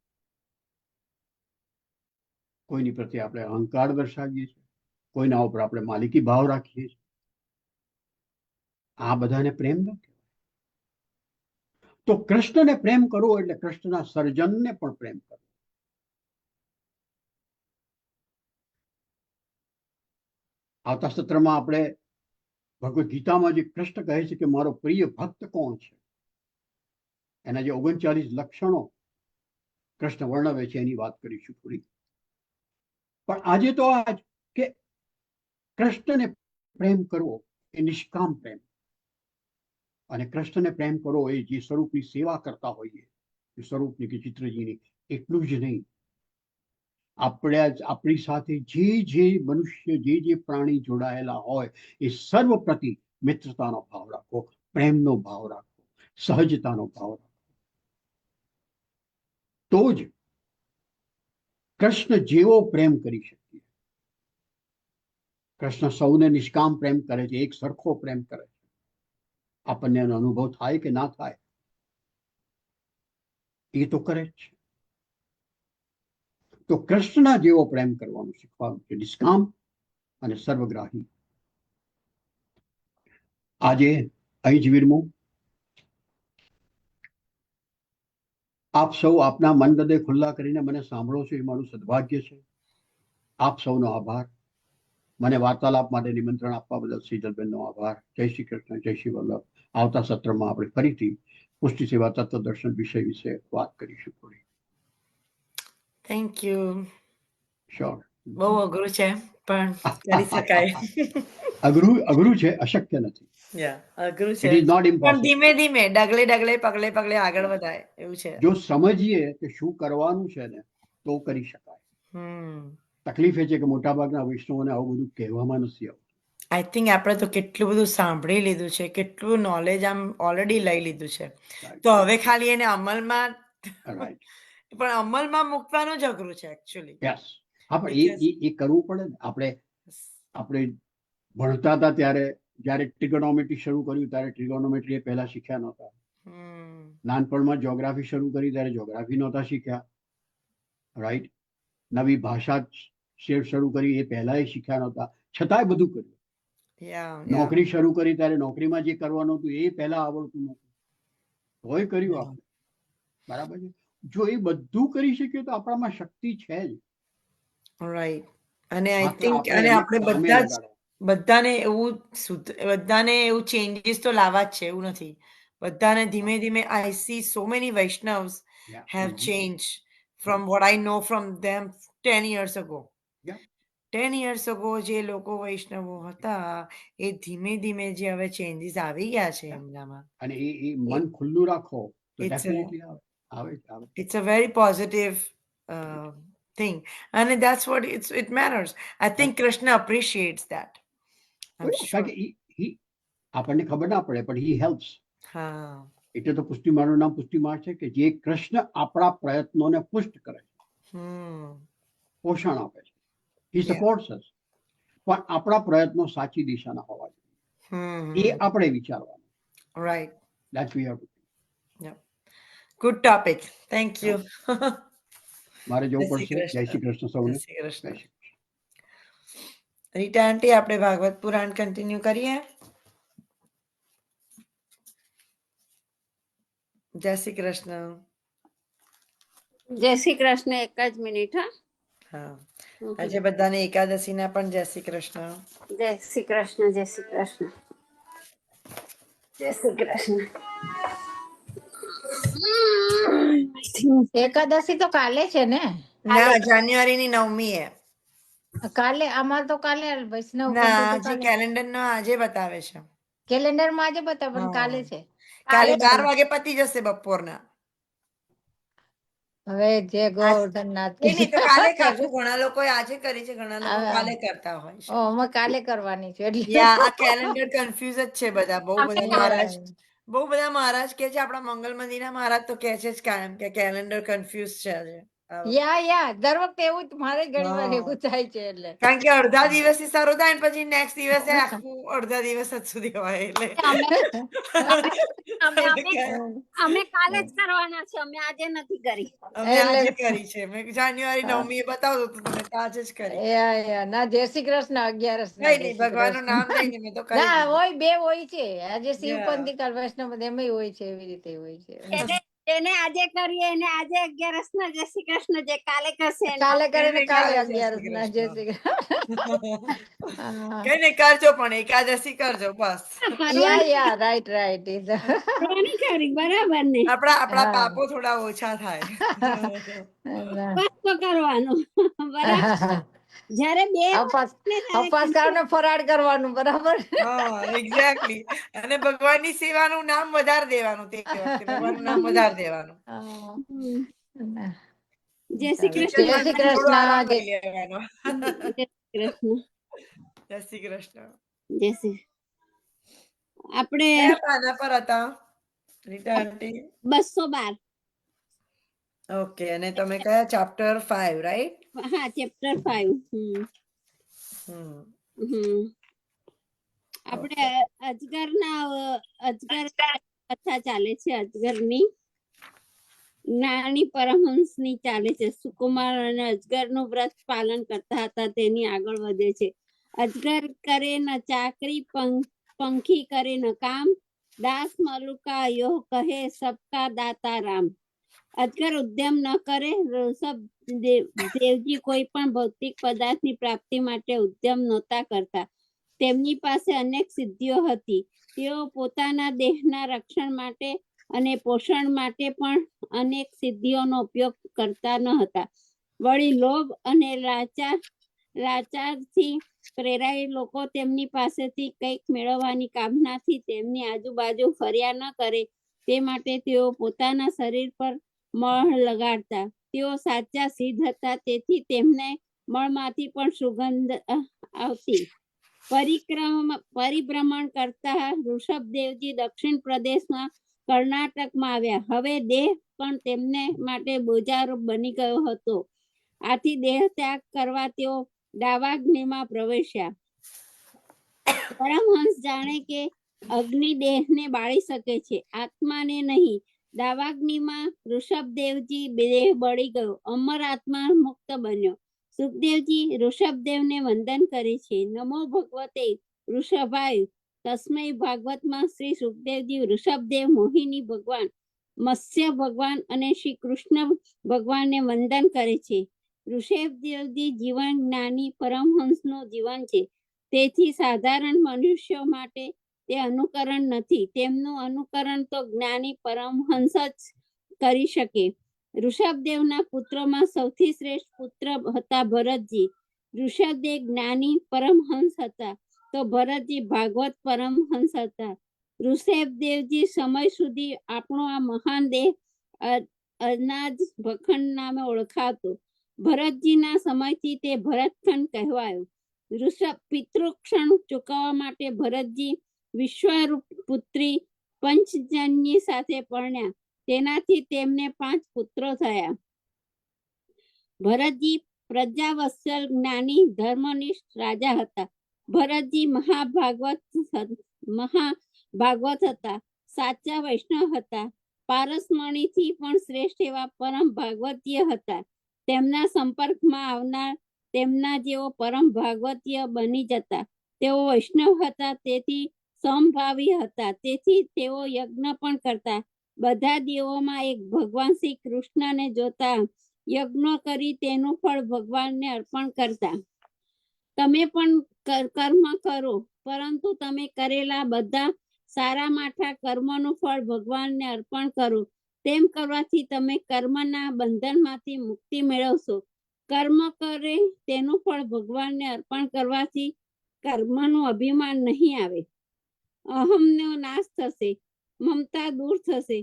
કોઈની પ્રત્યે આપણે અહંકાર દર્શાવીએ છીએ, કોઈના ઉપર આપણે માલિકી ભાવ રાખીએ છીએ. આ બધાને પ્રેમ ન કહેવાય. તો કૃષ્ણને પ્રેમ કરો એટલે કૃષ્ણના સર્જનને પણ પ્રેમ કરો. આવતા સત્રમાં આપણે ભગવદ્ ગીતામાં જે કૃષ્ણ કહે છે કે મારો પ્રિય ભક્ત કોણ છે, એના જે 39 લક્ષણો કૃષ્ણ વર્ણવે છે એની વાત કરીશું થોડી. પણ આજે તો આ કે કૃષ્ણને પ્રેમ કરવો એ નિષ્કામ પ્રેમ, અને કૃષ્ણને પ્રેમ કરો એ જે સ્વરૂપની સેવા કરતા હોઈએ, એ સ્વરૂપની કે ચિત્રજીની, એટલું જ નહીં, આપણી સાથે જે મનુષ્ય, જે પ્રાણી જોડાયેલા હોય એ સર્વ પ્રતિ મિત્રતાનો ભાવ રાખો, પ્રેમનો ભાવ રાખો, સહજતાનો ભાવ રાખો. તો જ કૃષ્ણ જેવો પ્રેમ કરી શકીએ. કૃષ્ણ સૌને નિષ્કામ પ્રેમ કરે છે, એક સરખો પ્રેમ કરે છે. આપણને એનો અનુભવ થાય કે ના થાય, એ તો કરે જ છે. તો કૃષ્ણના જેવો પ્રેમ કરવાનું શીખવાનું છે, નિષ્કામ અને સર્વગ્રાહી. આજે અહીં જ વિરમું. આપ સૌ આપના મન હૃદય ખુલ્લા કરીને મને સાંભળો છો, એ મારું સદભાગ્ય છે. આપ સૌનો આભાર. મને વાર્તાલાપ માટે નિમંત્રણ આપવા બદલ સેજલબેનનો આભાર. જય શ્રી કૃષ્ણ, જય શ્રી વલ્લભ. આવતા સત્રમાં આપણે ફરીથી પુષ્ટિ સેવા તત્વદર્શન વિષય વિશે વાત કરીશું થોડી. Thank you. શ્યોર. બહુ અઘરું છે પણ કરી શકાય. અઘરું છે, અશક્ય નથી. અઘરું ઇટ છે ઇઝ નોટ પણ ઇમ્પોસિબલ. ધીમે ધીમે ડગલે ડગલે પગલે પગલે આગળ વધાય એવું છે. જો સમજીએ કે શું કરવાનું છે ને, તો કરી શકાય. તકલીફ એ છે કે મોટાભાગના વૈષ્ણવોને આવું બધું કહેવામાં નથી આવતું. આઈ થિંક આપણે તો કેટલું બધું સાંભળી લીધું છે, કેટલું નોલેજ આમ ઓલરેડી લઈ લીધું છે, તો હવે ખાલી એને અમલમાં, રાઈટ. પણ અમલમાં મૂકવાનું જ અઘરું છે એકચ્યુઅલી. યસ. હા, પણ એ કરવું પડે ને. આપણે ભણતા હતા ત્યારે, જ્યારે ટ્રિગોનોમેટ્રી શરૂ કર્યું ત્યારે ટ્રિગોનોમેટ્રી એ પહેલા શીખ્યા નહોતા. નાનપણમાં જ્યોગ્રાફી શરૂ કરી ત્યારે જ્યોગ્રાફી નહોતા શીખ્યા. રાઈટ. નવી ભાષા શરૂ કરી એ પહેલા એ શીખ્યા નહોતા, છતાંય બધું કર્યું. નોકરી શરૂ કરી ત્યારે નોકરીમાં જે કરવાનું હતું એ પહેલા આવડતું નહોતું, તોય કર્યું આપણે. બરાબર છે. જો એ બધું કરી શકીએ તો આપણામાં શક્તિ છે જ. રાઈટ. અને આઈ થિંક અને આપણે બધાને એવું ચેન્જીસ તો લાવવા જ છે, એવું નથી. બધાને ધીમે ધીમે I see so many Vaishnavs have changed from what I know from them 10 years ago. 10 years ago જે લોકો વૈષ્ણવો હતા એ ધીમે ધીમે જે હવે ચેન્જીસ આવી ગયા છે એમનામાં. અને એ મન ખુલ્લું રાખો તો ડેફિનેટલી આવે. It's a very positive thing and that's what it matters. I think Krishna appreciates that. I'm sure. આપણને ખબર ના પડે પણ he helps. હા, એટલે તો પુષ્ટિમાળનું નામ પુષ્ટિમાળ છે કે જે કૃષ્ણ આપણા પ્રયત્નોને પુષ્ટ કરે છે, પોષણ આપે છે. he supports us. પણ આપણા પ્રયત્નો સાચી દિશાના હોવા જોઈએ, એ આપણે વિચારવાનું. right. That we have to do. Good topic. Thank you. મારે જવું પડશે. જય શ્રી કૃષ્ણ સૌને. જય શ્રી કૃષ્ણ. રીટા આંટી, આપણે ભાગવત પુરાણ કન્ટિન્યુ કરીએ. જય શ્રી કૃષ્ણ. જય શ્રી કૃષ્ણ. એક જ મિનિટ. હા, આજે બધાને એકાદશીના પણ જય શ્રી કૃષ્ણ. જય શ્રી કૃષ્ણ. જય શ્રી કૃષ્ણ. જય શ્રી કૃષ્ણ. એકાદશી તો કાલે છે ને? ના, જાન્યુઆરીની 9મી એ. કાલે અમાર તો કાલે વૈષ્ણવ ના પંથી તો હજી કાલે કેલેન્ડર નો આજે બતાવે છે. કેલેન્ડર માં આજે બતાવે પણ કાલે હા. છે. કાલે 12 વાગે પતી જશે બપોરના. હવે જે ગોવર્ધનનાથ નહીં નહીં તો કાલે કરજો. ઘણા લોકોએ આજે કરી છે, ઘણા લોકો હવે કાલે કરતા હોય છે. અમે કાલે કરવાની છે એટલે યા આ કેલેન્ડર કન્ફ્યુઝ જ છે બધા. બહુ બધા મહારાજ કે છે, આપણા મંગલ મંદિરના મહારાજ તો કહે છે જ કાયમ કે કેલેન્ડર કન્ફ્યુઝ છે આજે. યા દર વખતે એવું જ મારે ઘણી વાર હા. એવું થાય છે એટલે કારણ કે અડધા દિવસથી શરૂ થાય ને પછી નેક્સ્ટ દિવસે આખું અડધા દિવસ જ સુધી હોય એટલે અમે કાલે જ કરવાના છે, અમે આજે નથી કરી. અમે એટલે- આજે કરી છે. મેં જાન્યુઆરી 9મી એ બતાવતો તો તમે તો આજે જ કરી. યા ના જય શ્રી કૃષ્ણ 11 કઈ નહીં, ભગવાનનું નામ લઈને મેં તો કરી ના દીધું. હોય બે હોય છે આજે શિવ Yeah. પંથી કાલ વૈષ્ણવ પંથી એમાં હોય છે એવી રીતે હોય છે એને આજે કરીએ, એને આજે 11 ના જય શ્રી કૃષ્ણ, જે કાલે કરશે એને કાલે કરે ને કાલે કાલે જય 11 શ્રી ના જય કૃષ્ણ. શ્રી કૃષ્ણ હા. કઈ નહીં કરજો, પણ એકાદશી કરજો બસ. યા રાઈટ રાઈટ કરવાની ખરી, બરાબર ને? આપણા હા. પાપો થોડા ઓછા થાય. બસ તો કરવાનું બરાબર. જ્યારે બે અપાસ કરવાનો ફરાળ કરવાનું બરાબર હા એક્ઝેક્ટલી. અને ભગવાનની સેવાનું નામ વધારે દેવાનું તે વખતે. ભગવાનનું નામ વધારે દેવાનું. જય શ્રી કૃષ્ણ. જય શ્રી થોડો આરામ કૃષ્ણ લઈ લેવાનો. જય શ્રી કૃષ્ણ. જય શ્રી કૃષ્ણ. જય શ્રી આપણે કયા પાના પર હતા રીટા આંટી? 212. ઓકે. અને તમે કયા ચેપ્ટર 5 રાઈટ? હા, ચેપ્ટર 5. આપણે અજગર કથા ચાલે છે. અજગરની જ્ઞાની પરમહંસની ચાલે છે. સુકુમાર અને અજગરનું વ્રત પાલન કરતા હતા, તેની આગળ વધે છે. અજગર કરે ન ચાકરી, પંખી કરે ન કામ, દાસ મલુકા યો કહે સબકા દાતા રામ. અજગર ઉદ્યમ ન કરે. ઋષભ દેવજી કોઈ પણ ભૌતિક પદાર્થની પ્રાપ્તિ માટે ઉદ્યમ નહોતા કરતા. તેમની પાસે અનેક સિદ્ધિઓ હતી. તેઓ પોતાના દેહના રક્ષણ માટે અને પોષણ માટે પણ અનેક સિદ્ધિઓનો ઉપયોગ કરતા ન હતા. વળી લોભ અને લાચારથી પ્રેરાયેલ લોકો તેમની પાસેથી કંઈક મેળવવાની કામનાથી તેમની આજુબાજુ ફર્યા ન કરે તે માટે તેઓ પોતાના શરીર પર મળ લગાડતા. તેઓ સાચા સિદ્ધ હતા, તેથી તેમને મળમાંથી પણ સુગંધ આવતી. પરિભ્રમણ કરતા ઋષભદેવજી દક્ષિણ પ્રદેશમાં કર્ણાટકમાં આવ્યા. હવે દેહ પણ તેમને માટે બોજારૂપ બની ગયો હતો. આથી દેહ ત્યાગ કરવા તેઓ દાવાગ્નિમાં પ્રવેશ્યા. પરમહંસ જાણે કે અગ્નિ દેહને બાળી શકે છે, આત્માને નહીં. દાવાગ્નિમાં ઋષભદેવજી દેહ બળી ગયો, અમર આત્મા મુક્ત બન્યો. સુખદેવજી ઋષભદેવને વંદન કરે છે. નમો ભગવતે ઋષભાય. તસ્મૈ ભાગવતમાં શ્રી સુખદેવજી ઋષભદેવ, મોહિની ભગવાન, મત્સ્ય ભગવાન અને શ્રી કૃષ્ણ ભગવાનને વંદન કરે છે. ઋષભદેવજી જીવન જ્ઞાની પરમહંસનું જીવન છે, તેથી સાધારણ મનુષ્યો માટે તે અનુકરણ નથી. તેમનું અનુકરણ તો જ્ઞાની પરમહંસ જ કરી શકે. ઋષભદેવના પુત્રોમાં સૌથી શ્રેષ્ઠ પુત્ર હતા ભરતજી. ઋષભદેવ જ્ઞાની પરમહંસ હતા, તો ભરતજી ભાગવત પરમહંસ હતા. ઋષભદેવજી સમય સુધી આપણો આ મહાન દેહ અનાજ ભખંડ નામે ઓળખાતો. ભરતજીના સમયથી તે ભરતખંડ કહેવાયો. ઋષભ પિતૃક્ષણ ચૂકવવા માટે ભરતજી વિશ્વરૂપ પુત્રી પંચજન્યની સાથે પરણ્યા. તેનાથી તેમને 5 પુત્રો થયા. ભરતજી પ્રજાવત્સલ, જ્ઞાની, ધર્મનિષ્ઠ રાજા હતા. ભરતજી મહાભાગવત હતા, સાચા વૈષ્ણવ હતા. પારસમણીથી પણ શ્રેષ્ઠ એવા પરમ ભાગવતીય હતા. તેમના સંપર્કમાં આવનાર તેમના જેવો પરમ ભાગવતીય બની જતા. તેઓ વૈષ્ણવ હતા, તેથી સમભાવી હતા, તેથી તેઓ યજ્ઞ પણ કરતા. બધા દેવોમાં એક ભગવાન શ્રી કૃષ્ણને જોતા યજ્ઞ કરી તેનું ફળ ભગવાનને અર્પણ કરતા. તમે પણ કર્મ કરો, પરંતુ તમે કરેલા બધા સારા માઠા કર્મનું ફળ ભગવાનને અર્પણ કરો. તેમ કરવાથી તમે કર્મના બંધનમાંથી મુક્તિ મેળવશો. કર્મ કરે તેનું ફળ ભગવાનને અર્પણ કરવાથી કર્મનું અભિમાન નહીં આવે. અહમનો નાશ થશે, મમતા દૂર થશે.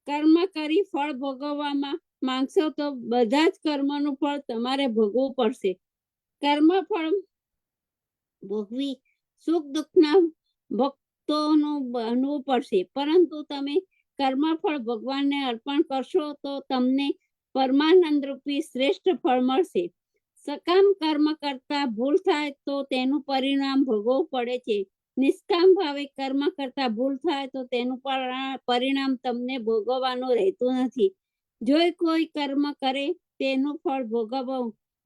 કર્મ કરી ફળ ભોગવવામાં માંગશો તો બધા જ કર્મનું ફળ તમારે ભોગવવું પડશે. કર્મ ફળ ભોગવી સુખ દુઃખના ભક્તોનું બનવું પડશે, પરંતુ તમે કર્મફળ ભગવાનને અર્પણ કરશો તો તમને પરમાનંદ રૂપી શ્રેષ્ઠ ફળ મળશે. સકામ કર્મ કરતા ભૂલ થાય તો તેનું પરિણામ ભોગવવું પડે છે. નિષ્કામ ભાવે કર્મ કરતા ભૂલ થાય તો તેનું પરિણામ તમને ભોગવવાનું રહેતું નથી. જો કોઈ કર્મ કરે તેનું ફળ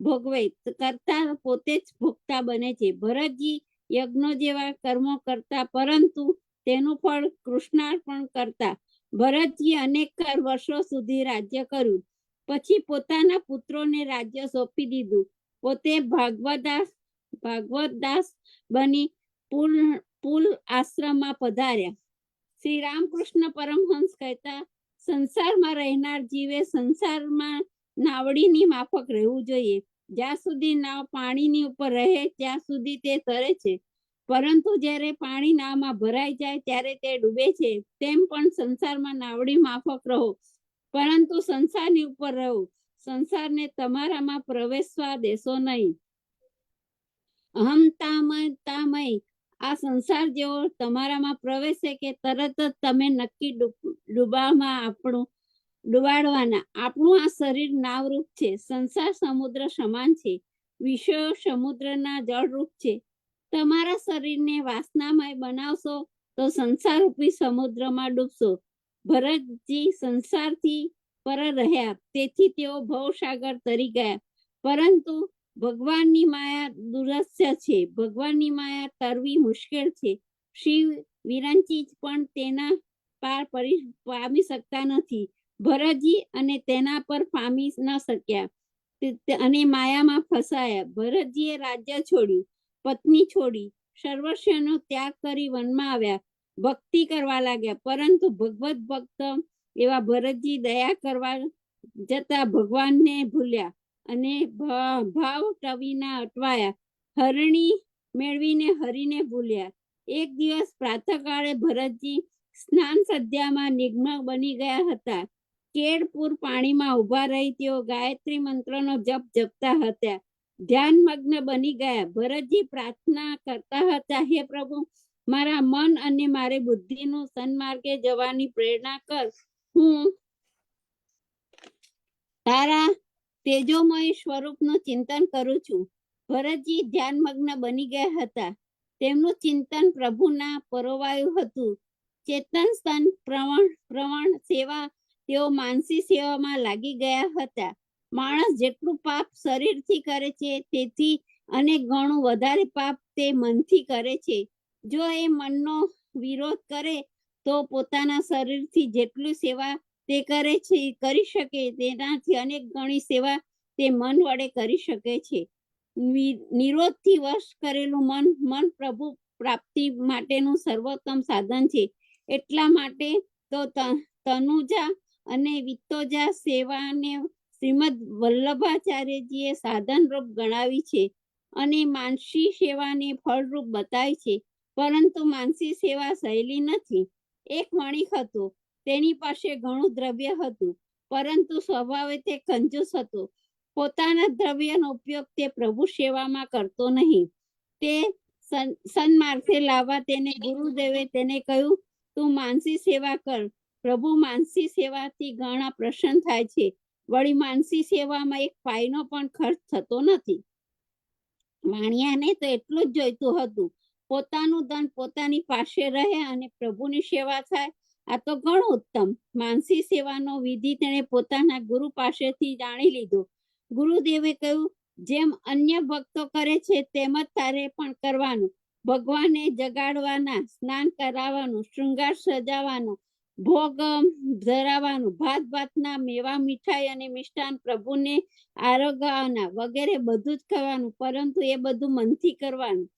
ભોગવે કરતા પોતે જ ભોગતા બને છે. ભરતજી યજ્ઞો જેવા કર્મો કરતા પરંતુ તેનું ફળ કૃષ્ણાર્પણ કરતા. ભરતજી અનેક વર્ષો સુધી રાજ્ય કર્યું, પછી પોતાના પુત્રોને રાજ્ય સોંપી દીધું. પોતે ભાગવતદાસ બની પુલ આશ્રમમાં પધાર્યા. શ્રી રામકૃષ્ણ પરમહંસ કહેતા, સંસારમાં રહેનાર જીવે સંસારમાં નાવડીની માફક રહેવું જોઈએ. જ્યાં સુધી નાવ પાણીની ઉપર રહે ત્યાં સુધી તે તરે છે, પરંતુ જ્યારે પાણી નાવમાં ભરાઈ જાય ત્યારે તે ડૂબે છે. તેમ પણ સંસારમાં નાવડી માફક રહો, પરંતુ સંસારની ઉપર રહો. સંસારને તમારામાં પ્રવેશવા દેશો નહીં. અહમતામય આ સંસાર જેવો તમારામાં પ્રવેશે કે તરત જ તમે નક્કી ડુબાડવાના. આપણું આ શરીર નાવરૂપ છે. સંસાર સમુદ્ર સમાન છે. વિષયો સમુદ્રના જળરૂપ છે. તમારા શરીરને વાસનામય બનાવશો તો સંસારરૂપી સમુદ્રમાં ડૂબશો. ભરતજી સંસારથી પર રહ્યા, તેથી તેઓ ભવસાગર તરી ગયા. પરંતુ ભગવાનની માયા દુરસ્ય છે. ભગવાનની માયા તરવી મુશ્કેલ છે. શિવ વિરંચી પણ તેના પાર પામી શકતા નથી. ભરતજી અને તેના પર પામી ન શક્યા અને માયામાં ફસાયા. ભરતજીએ રાજ્ય છોડ્યું, પત્ની છોડી, સર્વસ્વનો ત્યાગ કરી વનમાં આવ્યા. ભક્તિ કરવા લાગ્યા, પરંતુ ભગવત ભક્ત એવા ભરતજી દયા કરવા જતા ભગવાનને ભૂલ્યા અને ભાવ ટવીના અટવાયા. હરણી મેળવીને હરીને ભૂલ્યા. એક દિવસ પ્રાતઃકાળે ભરતજી સ્નાન સંધ્યામાં નિગ્ન બની ગયા હતા. કેળપુર પાણીમાં ઉભા રહી તેઓ ગાયત્રી મંત્રનો જપ જપતા હતા. ધ્યાનમગ્ન બની ગયા. ભરતજી પ્રાર્થના કરતા હતા, હે પ્રભુ, મારા મન અને મારી બુદ્ધિનું સન્માર્ગે જવાની પ્રેરણા કર. હું તારા તેજોમય સ્વરૂપનું ચિંતન કરું છું. ભરતજી ધ્યાનમગ્ન બની ગયા હતા. તેમનું ચિંતન પ્રભુના પરોવાયું હતું. ચેતન સ્તન પ્રવણ સેવા, તેઓ માનસી સેવામાં લાગી ગયા હતા. માણસ જેટલું પાપ શરીરથી કરે છે તેથી અનેક ગણું વધારે પાપ તે મનથી કરે છે. જો એ મનનો વિરોધ કરે તો પોતાના શરીરથી જેટલી સેવા તે કરે છે કરી શકે તેનાથી અનેક ગણી સેવા તે મન વડે કરી શકે છે. નિરોધથી વશ કરેલું મન પ્રભુ પ્રાપ્તિ માટેનું સર્વોત્તમ સાધન છે. એટલા માટે તો તનુજા અને વિત્તોજા સેવાને શ્રીમદ વલ્લભાચાર્યજીએ સાધનરૂપ ગણાવી છે અને માનસી સેવાને ફળરૂપ બતાવી છે. પરંતુ માનસી સેવા સહેલી નથી. એક વણિક હતો, તેની પાસે ઘણું દ્રવ્ય હતું, પરંતુ સ્વભાવે તે કંજૂસ હતો. પોતાના દ્રવ્યનો ઉપયોગ તે પ્રભુ સેવામાં કરતો નહીં. તે સન્માર્ગે લાવવા તેને ગુરુદેવે તેને કહ્યું, તું માનસી સેવા કર. પ્રભુ માનસી સેવાથી ઘણા પ્રસન્ન થાય છે. વળી માનસી સેવામાં એક પાઈનો પણ ખર્ચ થતો નથી. વાણિયાને તો એટલું જ જોઈતું હતું, પોતાનું ધન પોતાની પાસે રહે અને પ્રભુની સેવા થાય. આ તો ઘણું ઉત્તમ. માનસી સેવાનો વિધિ તેણે પોતાના ગુરુ પાસેથી જાણી લીધો. ગુરુદેવે કહ્યું, જેમ અન્ય ભક્તો કરે છે તેમ જ તારે પણ કરવાનું. ભગવાનને જગાડવાના, સ્નાન કરાવવાનું, શૃંગાર સજાવવાનો, ભોગ ધરાવવાનું, ભાતના મેવા મીઠાઈ અને મિષ્ટાન પ્રભુને આરોગવાના વગેરે બધું જ કરવાનું. પરંતુ એ બધું મનથી કરવાનું.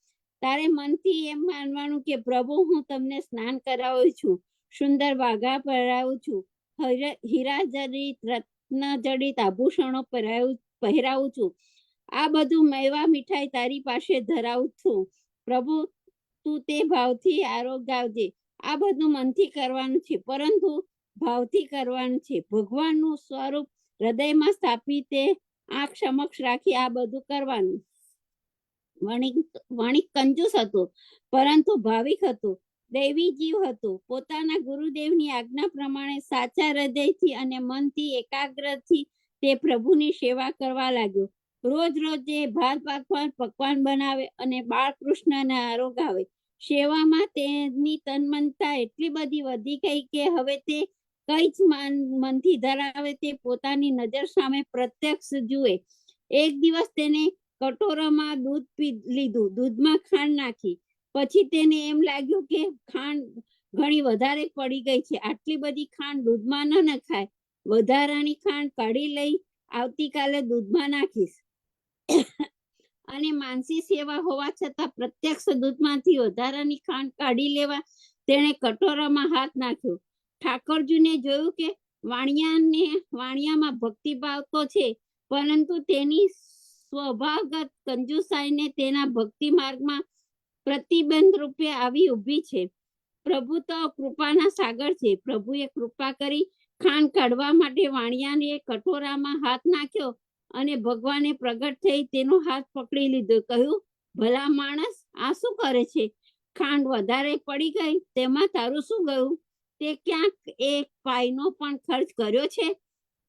તારે મનથી એમ માનવાનું કે પ્રભુ, હું તમને સ્નાન કરાવું છું, સુંદર વાઘા પહેરાવું છું, હીરા જડિત રત્ન જડિત આભૂષણો પહેરાવું પહેરાવું છું. આ બધું મેવા મીઠાઈ તારી પાસે ધરાવું છું. પ્રભુ, તું તે ભાવથી આરોગાવજે. આ બધું મનથી કરવાનું છે, પરંતુ ભાવથી કરવાનું છે. ભગવાનનું સ્વરૂપ હૃદયમાં સ્થાપી તે આંખ સમક્ષ રાખી આ બધું કરવાનું. વણિક કંજૂસ હતો, પરંતુ ભાવિક હતો, દૈવી જીવ હતો. પોતાના ગુરુદેવની આજ્ઞા પ્રમાણે સાચા હૃદયથી અને મનથી એકાગ્રથી તે પ્રભુની સેવા કરવા લાગ્યો. રોજ રોજ એ ભાત પકવાન બનાવે અને બાળકૃષ્ણને આરોગાવે. સેવામાં તેની તન્મયતા એટલી બધી વધી ગઈ કે હવે તે કઈ જ મનથી ધરાવે તે પોતાની નજર સામે પ્રત્યક્ષ જુએ. એક દિવસ તેને કટોરામાં દૂધ પી લીધું. દૂધમાં ખાંડ નાખી. પછી તેને એમ લાગ્યું કે ખાંડ ઘણી વધારે પડી ગઈ છે. આટલી બધી ખાંડ દૂધમાં ન નખાય. વધારાની ખાંડ કાઢી લઈ આવતીકાલે દૂધમાં નાખીશ. અને માનસી સેવા હોવા છતાં પ્રત્યક્ષ દૂધમાંથી વધારાની ખાંડ કાઢી લેવા તેણે કટોરામાં હાથ નાખ્યો. ઠાકોરજીને જોયું કે વાણિયામાં ભક્તિભાવ તો છે, પરંતુ તેની સ્વભાવગત કંજુસાઈને તેના ભક્તિ માર્ગમાં પ્રતિબંધ રૂપે આવી ઊભી છે. પ્રભુ તો કૃપાના સાગર છે. પ્રભુએ કૃપા કરી ખાંડ કાઢવા માટે વાણિયાને કટોરામાં હાથ નાખ્યો અને ભગવાને પ્રગટ થઈ તેનો હાથ પકડી લીધો. કહ્યું, ભલા માણસ, આ શું કરે છે? ખાંડ વધારે પડી ગઈ, તેમાં તારું શું ગયું? તે ક્યાંક એક પાઈનો પણ ખર્ચ કર્યો છે?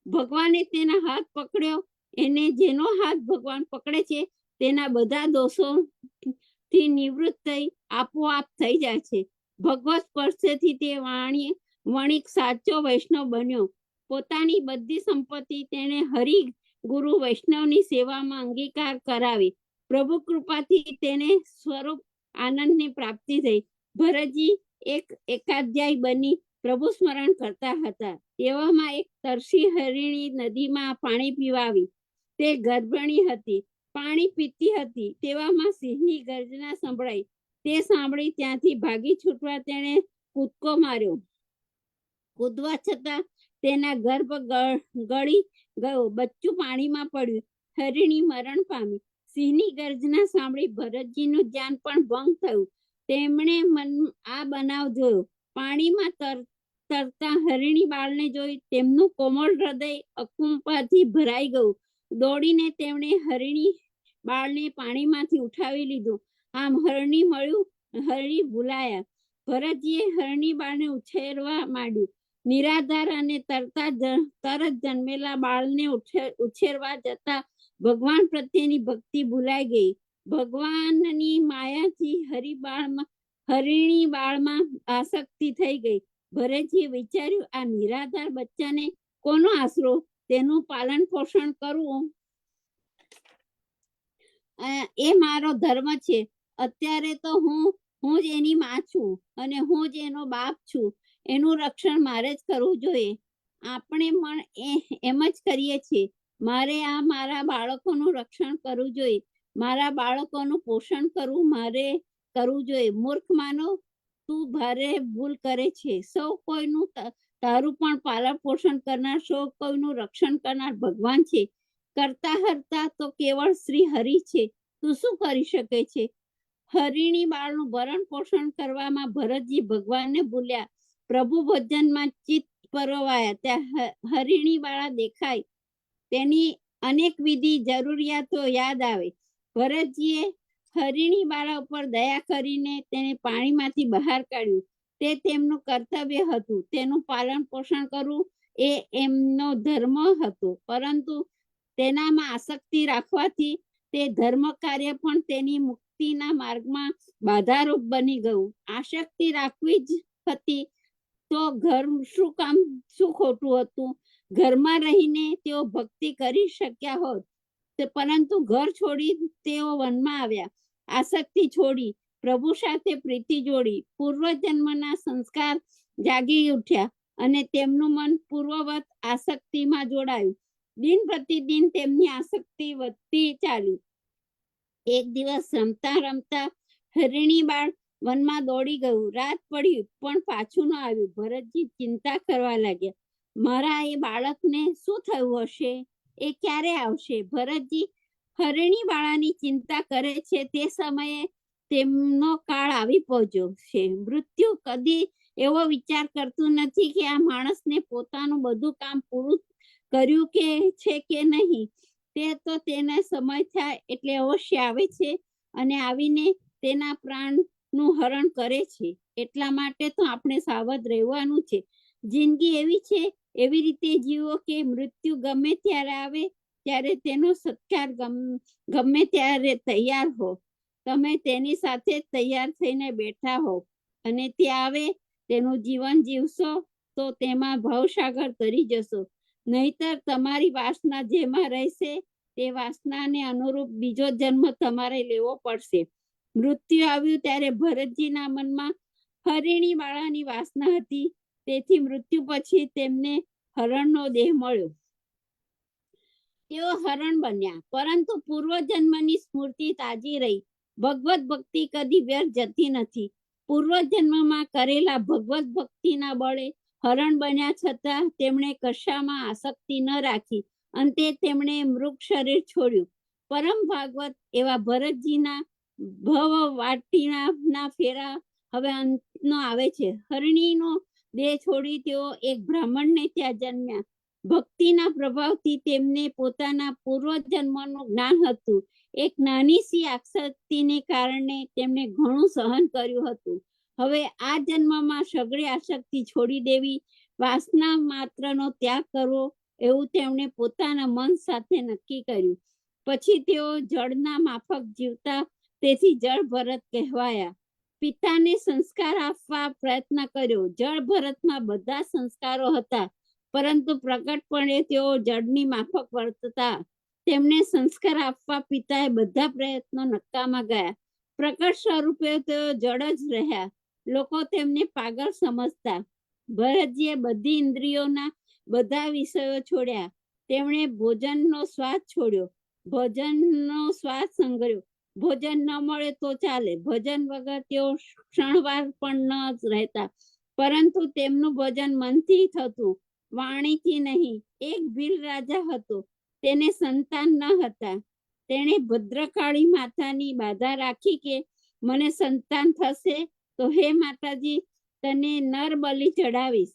ભગવાને તેના હાથ પકડ્યો. એને જેનો હાથ ભગવાન પકડે છે તેના બધા દોષો થી નિવૃત્ત થઈ આપોઆપ થઈ જાય છે. ભગવત સ્પર્શથી તે વણિક સાચો વૈષ્ણવ બન્યો. પોતાની બધી સંપત્તિ તેને હરિ ગુરુ વૈષ્ણવની સેવામાં અંગીકાર કરાવી. પ્રભુ કૃપાથી તેને સ્વરૂપ આનંદની પ્રાપ્તિ થઈ. ભરતજી એકાધ્યાયી બની પ્રભુ સ્મરણ કરતા હતા. તેવામાં એક તરસી હરિણી નદીમાં પાણી પીવા આવી. તે ગર્ભણી હતી, પાણી પીતી હતી. તેવામાં સિંહની ગર્જના સંભળાઈ. તે સાંભળી ત્યાંથી ભાગી છૂટવા તેણે કૂદકો માર્યો. કૂદવા છતાં તેના ગર્ભ ગળી ગયો. બચ્ચું પાણીમાં પડ્યું. હરિણી મરણ પામી. સિંહની ગર્જના સાંભળી ભરતજીનું ધ્યાન પણ ભંગ થયું. તેમણે આ બનાવ જોયો. પાણીમાં તરતા હરિણી બાળને જોઈ તેમનું કોમળ હૃદય અકુંપાથી ભરાઈ ગયું. દોડીને તેમણે હરિણી બાળને પાણીમાંથી ઉઠાવી લીધું. આમ હરણી મળ્યું, હરણી ભૂલાયા. ભરતજીએ હરણી બાળને ઉછેરવા માંડ્યું. નિરાધાર અને તરત જન્મેલા બાળને ઉછેરવા જતા ભગવાન પ્રત્યેની ભક્તિ ભૂલાઈ ગઈ. ભગવાનની માયાથી હરિણી બાળમાં આસક્તિ થઈ ગઈ. ભરતજીએ વિચાર્યું, આ નિરાધાર બચ્ચાને કોનો આશરો? તેનું પાલન પોષણ કરવું એ મારો ધર્મ છે. અત્યારે તો હું જ એની માં છું અને હું જ એનો બાપ છું. એનું રક્ષણ મારે જ કરવું જોઈએ. આપણે પણ એમ જ કરીએ છીએ. મારે આ મારા બાળકોનું રક્ષણ કરવું જોઈએ. મારા બાળકોનું પોષણ કરવું મારે કરવું જોઈએ. મૂર્ખ માનો, તું ભારે ભૂલ કરે છે. સૌ કોઈનું તારું પણ પાલન પોષણ કરનાર, સૌ કોઈનું રક્ષણ કરનાર ભગવાન છે. કરતા હરતા તો કેવળ શ્રી હરિ છે. તું શું કરી શકે છે? હરિણી બાળનું ભરણ પોષણ કરવામાં ભરતજી ભગવાનને ભૂલ્યા. પ્રભુ ભજનમાં ચિત્ત પરોવાયા. ત્યાં હરિણી બાળા દેખાય. તેની અનેક વિધિ જરૂરિયાતો યાદ આવે. ભરતજીએ હરિણી બાળા ઉપર દયા કરીને તેને પાણીમાંથી બહાર કાઢ્યું. તે તેમનું કર્તવ્ય હતું. તેનું પાલન પોષણ કરવું એ એમનો ધર્મ હતો. પરંતુ તેનામાં આસક્તિ રાખવાથી તે ધર્મ કાર્ય પણ તેની મુક્તિના માર્ગમાં બાધારૂપ બની ગયું. આસક્તિ રાખવી જ હતી તો ઘર શું ખોટું હતું? ઘરમાં રહીને તેઓ ભક્તિ કરી શક્યા હોત. પરંતુ ઘર છોડી તેઓ વનમાં આવ્યા. આસક્તિ છોડી, પ્રભુ સાથે પ્રીતિ જોડી, પૂર્વજન્મના સંસ્કાર જાગી ઉઠ્યા અને તેમનું મન પૂર્વવત આસક્તિમાં જોડાયું. દિન પ્રતિદિન તેમની આસક્તિ વધતી ચાલી. એક દિવસ રમતા રમતા હરિણી બાળ વનમાં દોડી ગયું. રાત પડી પણ પાછું ન આવ્યું. ભરતજી ચિંતા કરવા લાગ્યા. મારા એ બાળકને શું થયું હશે? એ ક્યારે આવશે? ભરતજી હરણી બાળાની ચિંતા કરે છે તે સમયે તેમનો કાળ આવી પહોંચ્યો છે. મૃત્યુ કદી એવો વિચાર કરતું નથી કે આ માણસને પોતાનું બધું કામ પૂરું કર્યું છે કે નહીં. તે તો તેને સમય થાય એટલે અવશ્ય આવે છે અને આવીને તેના પ્રાણનું હરણ કરે છે. એટલા માટે તો આપણે સાવધ રહેવાનું છે. જિંદગી એવી છે, એવી રીતે જીવો કે મૃત્યુ ગમે ત્યારે આવે ત્યારે તેનો સત્કાર ગમે ત્યારે તૈયાર હો. તમે તેની સાથે તૈયાર થઈને બેઠા હો અને તે આવે તેનું જીવન જીવશો તો તેમાં ભવસાગર તરી જશો. નહીતર તમારી વાસના જેમાં રહેશે તે વાસનાને અનુરૂપ બીજો જન્મ તમારે લેવો પડશે. મૃત્યુ આવ્યું ત્યારે ભરતજીના મનમાં હરિણી બાળાની વાસના હતી. તેથી મૃત્યુ પછી તેમને હરણનો દેહ મળ્યો. તેઓ હરણ બન્યા, પરંતુ પૂર્વજન્મની સ્મૃતિ તાજી રહી. ભગવત ભક્તિ કદી વ્યર્થ જતી નથી. પૂર્વજન્મમાં કરેલા ભગવત ભક્તિના બળે હરણ બન્યા છતાં તેમણે કશામાં આસક્તિ ન રાખી. અંતે તેમણે મૃગ શરીર છોડ્યું. પરમ ભાગવત એવા ભરતજીના ભવ વાટીના ફેરા હવે અંતનો આવે છે. હરણીનો દેહ છોડી તેઓ એક બ્રાહ્મણને ત્યાં જન્મ્યા. ભક્તિના પ્રભાવથી તેમને પોતાના પૂર્વજન્મનું જ્ઞાન હતું. એક નાની સી આસક્તિને કારણે તેમણે ઘણું સહન કર્યું હતું. હવે આ જન્મમાં સઘળી આસક્તિ છોડી દેવી, વાસના માત્રનો ત્યાગ કરવો, એવું તેમણે પોતાના મન સાથે નક્કી કર્યું. પછી તેઓ જળના માફક જીવતા, તેથી જળ ભરત કહેવાયા. પિતાને સંસ્કાર આપવા પ્રયત્ન કર્યો. જળ ભરતમાં બધા સંસ્કારો હતા, પરંતુ પ્રકટપણે તેઓ જળની માફક વર્તતા. તેમને સંસ્કાર આપવા પિતાએ બધા પ્રયત્નો નકામા ગયા. પ્રકટ સ્વરૂપે તેઓ જળ જ રહ્યા. લોકો તેમને પાગલ સમજતા. ભરતજીએ બધી ઇન્દ્રિયોના બધા વિષયો છોડ્યા. તેમણે ભોજનનો સ્વાદ છોડ્યો, ભોજનનો સ્વાદ સંગ્રહ્યો. ભોજન ન મળે તો ચાલે, ભજન વગર તેઓ ક્ષણવાર પણ ન જ રહેતા. પરંતુ તેમનું ભજન મનથી થતું, વાણીથી નહીં. એક ભીલ રાજા હતો, તેને સંતાન ન હતા. તેણે ભદ્રકાળી માતાની બાધા રાખી કે મને સંતાન થશે તો હે માતાજી તને નર બલિ ચડાવીશ.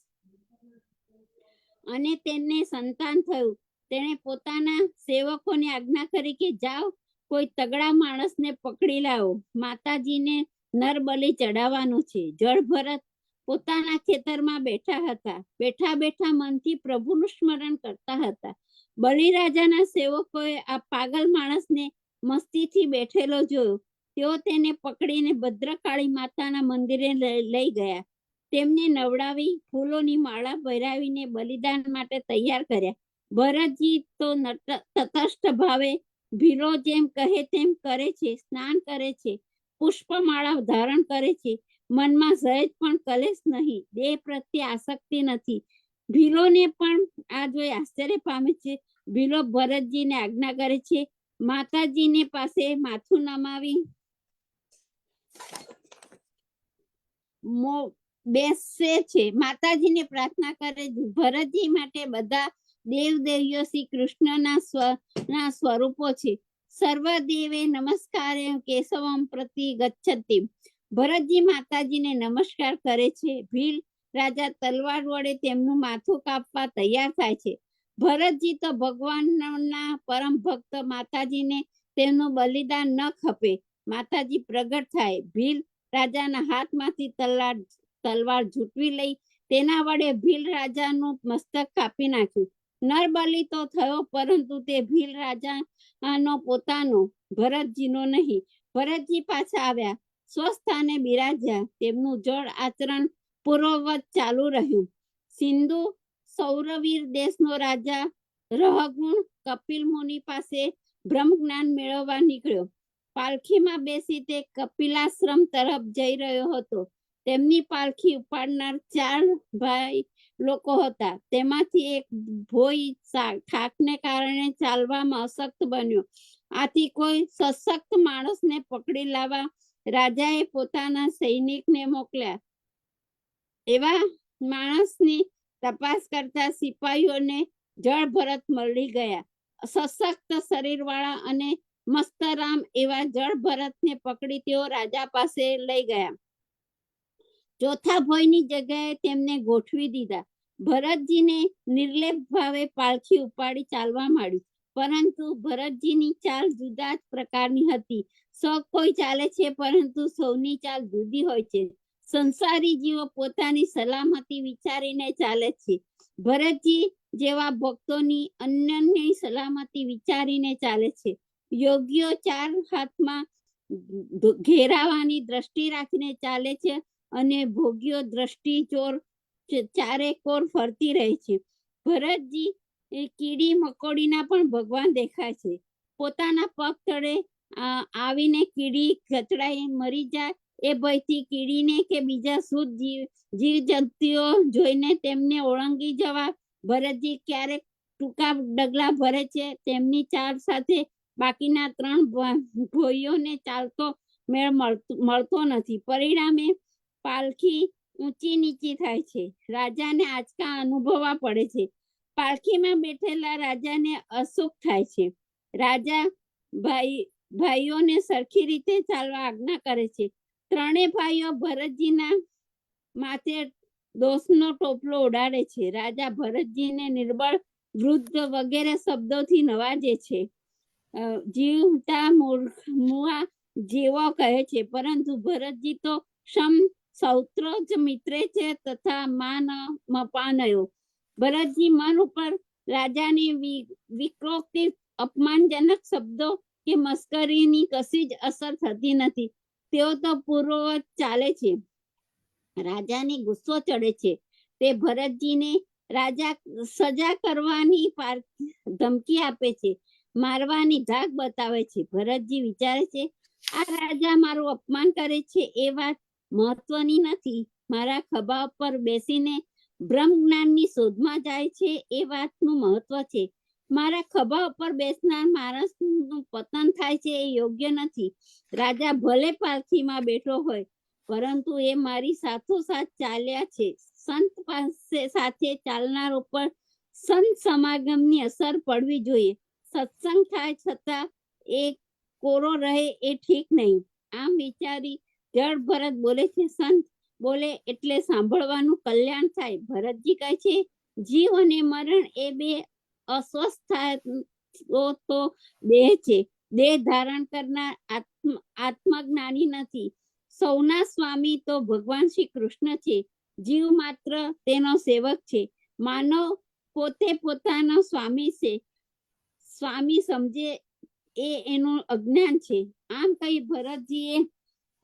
અને તેને સંતાન થયું. તેણે પોતાના સેવકોને આજ્ઞા કરી કે જાઓ, કોઈ તગડા માણસને પકડી લાવો, માતાજીને નર બલિ ચડાવવાનું છે. જળ ભરત પોતાના ખેતરમાં બેઠા હતા. બેઠા બેઠા મનથી પ્રભુનું સ્મરણ કરતા હતા. બલિરાજાના સેવકોએ આ પાગલ માણસને મસ્તીથી બેઠેલો જોયો. તેઓ તેને પકડીને ભદ્રકાળી માતાના મંદિરે લઈ ગયા. તેમને નવડાવી ફૂલોની માળા પહેરાવીને બલિદાન માટે તૈયાર કર્યા. ભરતજી તો તટસ્થ ભાવે ભીલો જેમ કહે તેમ કરે છે, સ્નાન કરે છે, પુષ્પમાળા ધારણ કરે છે. મનમાં સહેજ પણ કલેશ નહીં, દેહ પ્રત્યે આસક્તિ નથી. ભીલોને પણ આ જોઈ આશ્ચર્ય પામે છે. ભીલો ભરતજીને આજ્ઞા કરે છે, માતાજીને પાસે માથું નમાવી બેસે છે. માતાજીને પ્રાર્થના કરે છે. ભરતજી માટે બધા દેવ દેવીઓ શ્રી કૃષ્ણના સ્વરૂપો છે. સર્વ દેવે નમસ્કાર કેશવમ પ્રતિ ગચ્છતિ. ભરતજી માતાજીને નમસ્કાર કરે છે. ભીલ રાજા તલવાર વડે તેમનું માથું કાપવા તૈયાર થાય છે. ભરતજી તો ભગવાનના પરમ ભક્ત. માતાજીને તેમનું બલિદાન ન ખપે. માતાજી પ્રગટ થાય. ભીલ રાજાના હાથમાંથી તલવાર ઝૂંટવી લઈ તેના વડે ભીલ રાજાનું મસ્તક કાપી નાખ્યું. નરબલી તો થયો, પરંતુ તે ભીલ રાજાનો પોતાનો, ભરતજીનો નહીં. ભરતજી પાછા આવ્યા, સ્વસ્થાને બિરાજ્યા. તેમનું જળ આચરણ પૂર્વવત ચાલુ રહ્યું. સિંધુ સૌરવીર દેશનો રાજા રહગુણ કપિલ મુનિ પાસે બ્રહ્મ જ્ઞાન મેળવવા નીકળ્યો. પાલખીમાં બેસી તે કપિલાશ્રમ તરફ જઈ રહ્યો હતો. તેમની પાલખી ઉપાડનાર 4 ભાઈ લોકો હતા. તેમાંથી એક ભોઈ થાકને કારણે ચાલવામાં અશક્ત બન્યો. આથી કોઈ સશક્ત માણસને પકડી લાવવા રાજાએ પોતાના સૈનિકને મોકલ્યા. એવા માણસની તપાસ કરતા સિપાહીઓને જળ ભરત મળી ગયા. સશક્ત શરીર વાળા અને મસ્તરામ એવા જળ ભરતને પકડી તેઓ રાજા પાસે લઈ ગયા. ચોથા ભોયની જગ્યાએ તેમને ગોઠવી દીધા. ભરતજીને નિર્લેપ ભાવે પાલખી ઉપાડી ચાલવા માંડ્યું, પરંતુ ભરતજીની ચાલ જુદા જ પ્રકારની હતી. સૌ કોઈ ચાલે છે, પરંતુ સૌની ચાલ જુદી હોય છે. સંસારી જીવો પોતાની સલામતી વિચારીને ચાલે છે. ભરતજી જેવા ભક્તોની અન્યની સલામતી વિચારીને ચાલે છે. યોગીઓ ચાર હાથમાં ઘેરાવાની દ્રષ્ટિ રાખીને ચાલે છે અને ભોગીઓ દ્રષ્ટિ ચોર ચારે કોર ફરતી રહે છે. ભરતજી કીડી મકોડીના પણ ભગવાન દેખાય છે. પોતાના પગ તળે આવીને કીડી કચડાઈ મરી જાય એ ભયથી કીડીને કે બીજા શુદ્ધ જીવજંતુઓ જોઈને તેમને ઓળંગી જવા ભરતજી ક્યારેક ટૂંકા ડગલા ભરે છે. તેમની ચાલ સાથે બાકીના 3 ભોઈઓને ચાલતો મેળ મળતો નથી. પરિણામે પાલખી ઊંચી નીચી થાય છે. રાજાને આંચકા અનુભવવા પડે છે. પાલખીમાં બેઠેલા રાજાને અસુખ થાય છે. રાજા ભાઈઓને સરખી રીતે ચાલવા આજ્ઞા કરે છે. 3 ભાઈઓ ભરતજીના માથે દોષનો ટોપલો ઉડાડે છે. રાજા ભરતજીને નિર્બળ, વૃદ્ધ વગેરે શબ્દોથી નવાજે છે. જીવતા મુઆ જેવો કહે છે, પરંતુ ભરતજી તો સૌત્ર જ મિત્રે છે તથા માન મપાનયો. ભરતજી મન ઉપર રાજાની વિક્રોક્તિ, અપમાનજનક શબ્દો કે મસ્કરીની કશી જ અસર થતી નથી. તેઓ તો પૂર્વવત ચાલે છે. રાજાને ગુસ્સો ચડે છે. તે ભરતજીને રાજા સજા કરવાની ધમકી આપે છે, મારવાની ધાક બતાવે છે. ભરતજી વિચારે છે, આ રાજા મારું અપમાન કરે છે એ વાત મહત્વની નથી. મારા ખભા પર બેસીને બ્રહ્મ જ્ઞાનની શોધમાં જાય છે એ વાતનું મહત્વ છે. મારા ખભા ઉપર બેસનાર માણસનું પતન થાય છે એ યોગ્ય નથી. રાજા ભલે પાલખીમાં બેઠો હોય, પરંતુ એ મારી સાથોસાથ ચાલ્યા છે. સંત પાસે સાથે ચાલનાર ઉપર સંત સમાગમની અસર પડવી જોઈએ. સત્સંગ થાય છતાં એ કોરો રહે એ ઠીક નહીં. આમ વિચારી જળ ભરત બોલે છે, સંત બોલે એટલે સાંભળવાનું કલ્યાણ થાય. ભરતજી કહે છે, જીવ અને મરણ એ બે અસ્વસ્થ થાય તો દેહ છે. દેહ ધારણ કરનાર આત્મજ્ઞાની નથી. સૌના સ્વામી તો ભગવાન શ્રી કૃષ્ણ છે. જીવ માત્ર તેનો સેવક છે. માનવ પોતે પોતાનો સ્વામી છે. સ્વામી સમજે એ એનું અજ્ઞાન છે. આમ કહી ભરતજીએ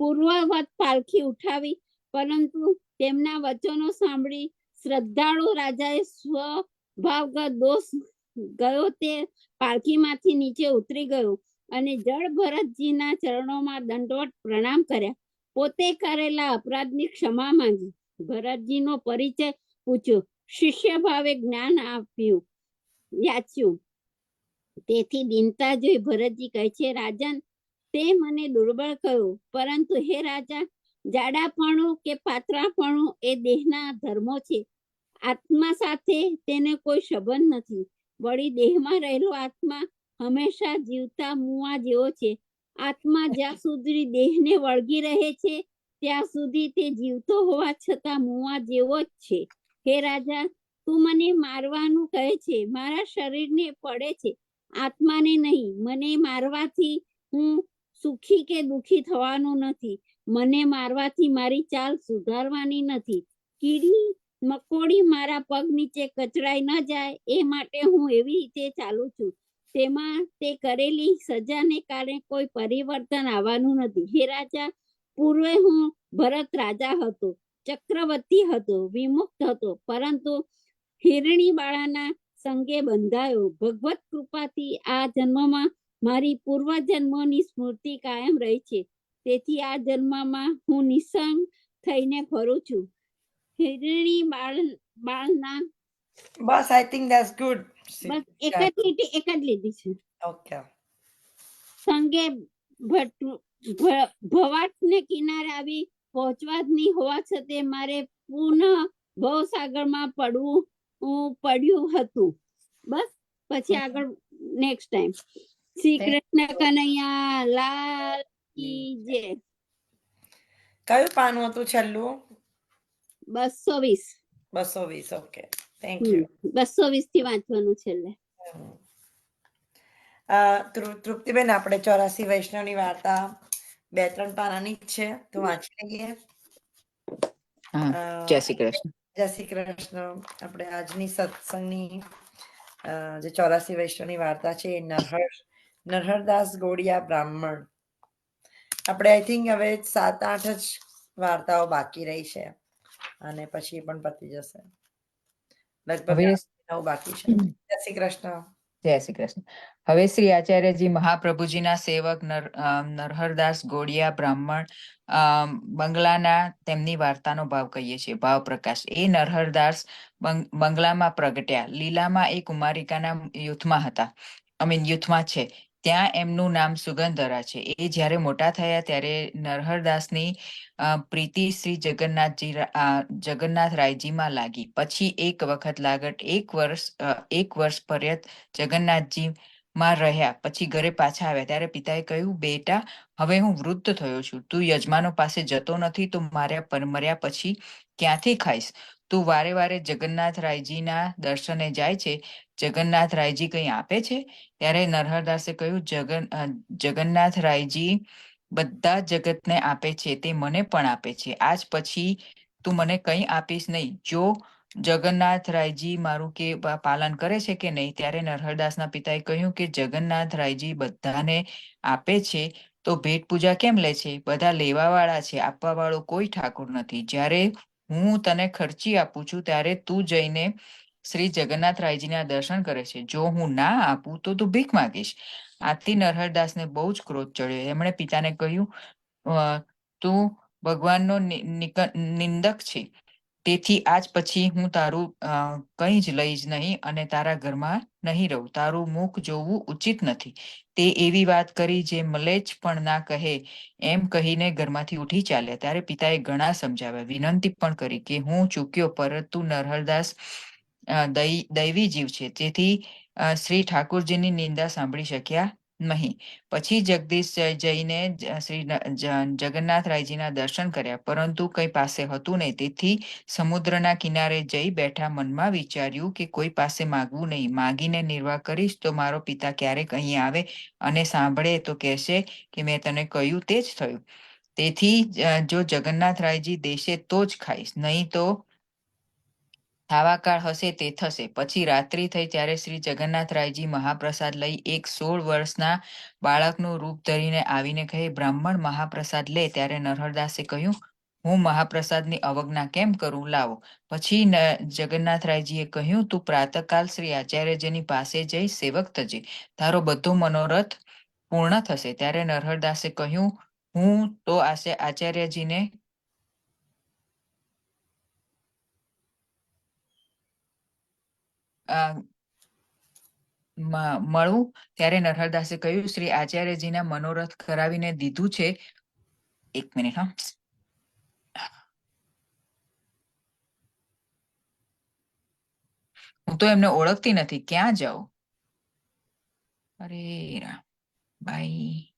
પૂર્વવત પાલખી ઉઠાવી, પરંતુ તેમના વચનો સાંભળી શ્રદ્ધાળુ રાજાએ સ્વભાવગત દોષ ગયો તે પાલખીમાંથી નીચે ઉતરી ગયો અને જળ ભરતજીના ચરણોમાં દંડવત પ્રણામ કર્યા. પોતે કરેલા અપરાધની ક્ષમા માંગી. ભરતજીનો પરિચય પૂછ્યો. શિષ્ય ભાવે જ્ઞાન આપ્યું યાચ્યું. તેથી દીનતા જોઈ ભરતજી કહે છે, રાજન, તે મને દુર્બળ કહ્યું, પરંતુ હે રાજા, જાડાપણું કે પાતળાપણું એ દેહના ધર્મો છે. આત્મા સાથે તેને કોઈ સંબંધ નથી. વળી દેહમાં રહેલો આત્મા હંમેશા જીવતા મુઆ જેવો છે. આત્મા જ્યાં સુધી દેહને વળગી રહે છે ત્યાં સુધી તે જીવતો હોવા છતાં મુઆ જેવો જ છે. હે રાજા, તું મને મારવાનું કહે છે, મારા શરીરને પડે છે, આત્માને નહીં. મને મારવાથી હું સુખી કે દુખી થવાનું નથી. મને મારવાથી મારી ચાલ સુધારવાની નથી. કીડી મકોડી મારા પગ નીચે કચડાઈ ન જાય એ માટે હું એવી રીતે ચાલું છું. તેમાં તે કરેલી સજાને કારણે કોઈ પરિવર્તન આવવાનું નથી. હે રાજા, પૂર્વે હું ભરત રાજા હતો, ચક્રવર્તી હતો, વિમુક્ત હતો, પરંતુ હિરણી બાળાના સંગે બંધાયો. ભગવત કૃપાથી આ જન્મમાં મારી પૂર્વ જન્મોની સ્મૃતિ કાયમ રહી છે. તેથી આ જન્મમાં હું નિસંગ થઈને ફરું છું. હિરણી બાળના બસ, આઈ થિંક ધેટ્સ ગુડ. બસ એક જ લીધી છે. ઓકે. સંગે ભવાટને કિનારે આવી પહોંચવા જ નહીં હોવા છતાં મારે પુનઃ ભવસાગરમાં પડવું પડ્યું હતું. બસ પછી આગળ next time. Shri Thank Krishna Kanaiya Lal કી જય. કયું પાનું હતું છેલ્લું? 220. 220. Okay, thank you. 220 થી વાંચવાનું છેલ્લે. તૃપ્તિબેન, આપણે 84 વૈષ્ણવની વાર્તા 2-3 પાનાની જ છે, તો વાંચી લઈએ. જય શ્રી કૃષ્ણ. જય શ્રી કૃષ્ણ. આપણે આજની સત્સંગની જે 84 વૈષ્ણવની વાર્તા છે એ નરહરદાસ ગોડિયા બ્રાહ્મણ. આપણે આઈ થિંક હવે 7-8 જ વાર્તાઓ બાકી રહી છે અને પછી એ પણ પતી જશે. લગભગ હવે 9 બાકી છે. જય શ્રી કૃષ્ણ. જય શ્રી કૃષ્ણ. હવે શ્રી આચાર્યજી મહાપ્રભુજીના સેવક નરહરદાસ ગોડિયા બ્રાહ્મણ બંગલાના તેમની વાર્તાનો ભાવ કહીએ છીએ. ભાવ પ્રકાશ. એ નરહરદાસ બંગલામાં પ્રગટ્યા. લીલામાં એ કુમારિકાના યુથમાં હતા. યુથમાં છે. ત્યાં એમનું નામ સુગંધરા છે. એ જ્યારે મોટા થયા ત્યારે નરહરદાસની પ્રીતિ શ્રી જગન્નાથ રાયજીમાં લાગી. પછી એક વખત લાગટ એક વર્ષ પર્યંત જગન્નાથજી માં રહ્યા. પછી ઘરે પાછા આવ્યા ત્યારે પિતાએ કહ્યું, બેટા, હવે હું વૃદ્ધ થયો છું. તું યજમાનો પાસે જતો નથી તો મર્યા પછી ક્યાંથી ખાઈશ? તું વારે વારે જગન્નાથ રાયજીના દર્શને જાય છે. જગન્નાથ રાયજી કંઈ આપે છે? ત્યારે નરહરદાસે કહ્યું, જગન્નાથ રાયજી બધા જગતને આપે છે, તે મને પણ આપે છે. આજ પછી તું મને કંઈ આપીશ નહીં. જો જગન્નાથ રાયજી મારું કે પાલન કરે છે કે નહીં? ત્યારે નરહરદાસના પિતાએ કહ્યું કે જગન્નાથ રાયજી બધાને આપે છે તો ભેટ પૂજા કેમ લે છે? બધા લેવા વાળા છે, આપવા વાળો કોઈ ઠાકોર નથી. જ્યારે હું તને ખર્ચી આપું છું ત્યારે તું જઈને શ્રી જગન્નાથ રાયજીના દર્શન કરે છે. જો હું ના આપું તો તું ભીખ માંગીશ. આથી નરહરદાસને બહુ જ ક્રોધ ચડ્યો. એમણે પિતાને કહ્યું, તું ભગવાનનો નિંદક છે, તેથી આજ પછી હું તારું કંઈ જ લઈશ નહીં અને તારા ઘરમાં નહીં રહું. તારું મુખ જોવું ઉચિત નથી. તે એવી વાત કરી જે મલેચ્છ પણ ના કહે એમ કહીને ઘરમાંથી ઉઠી ચાલ્યા. ત્યારે પિતાએ ઘણા સમજાવ્યા, વિનંતી પણ કરી કે હું ચૂક્યો, પરંતુ નરહરદાસ દૈવી જીવ છે, તેથી શ્રી ઠાકોરજીની નિંદા સાંભળી શક્યા નહીં. પછી જગદીશ જઈને શ્રી જગન્નાથ રાયજીના દર્શન કર્યા, પરંતુ કંઈ પાસે હતું નહીં. તેથી સમુદ્રના કિનારે જઈ બેઠા. મનમાં વિચાર્યું કે કોઈ પાસે માગવું નહીં. માગીને નિર્વાહ કરીશ તો મારો પિતા ક્યારેક અહીં આવે અને સાંભળે તો કહેશે કે મેં તને કહ્યું તે જ થયું. તેથી જો જગન્નાથ રાયજી દેશે તો જ ખાઈશ, નહીં તો થાવાકાળ હશે તે થશે. પછી રાત્રિ થઈ ત્યારે શ્રી જગન્નાથ રાયજી મહાપ્રસાદ લઈ એક 16 વર્ષના બાળકનું રૂપ ધરીને આવીને કહે, બ્રાહ્મણ મહાપ્રસાદ લે. ત્યારે નરહરદાસે કહ્યું, હું મહાપ્રસાદની અવજ્ઞા કેમ કરું? લાવો. પછી જગન્નાથ રાયજીએ કહ્યું, તું પ્રાતકાલ શ્રી આચાર્યજીની પાસે જઈ સેવક થજે, તારો બધો મનોરથ પૂર્ણ થશે. ત્યારે નરહરદાસે કહ્યું, હું તો આચાર્યજીને મળું. ત્યારે નરહરદાસે કહ્યું, શ્રી આચાર્યજીના મનોરથ કરાવીને દીધું છે. એક મિનિટ. હું તો એમને ઓળખતી નથી, ક્યાં જાઉં? અરે રામ ભાઈ,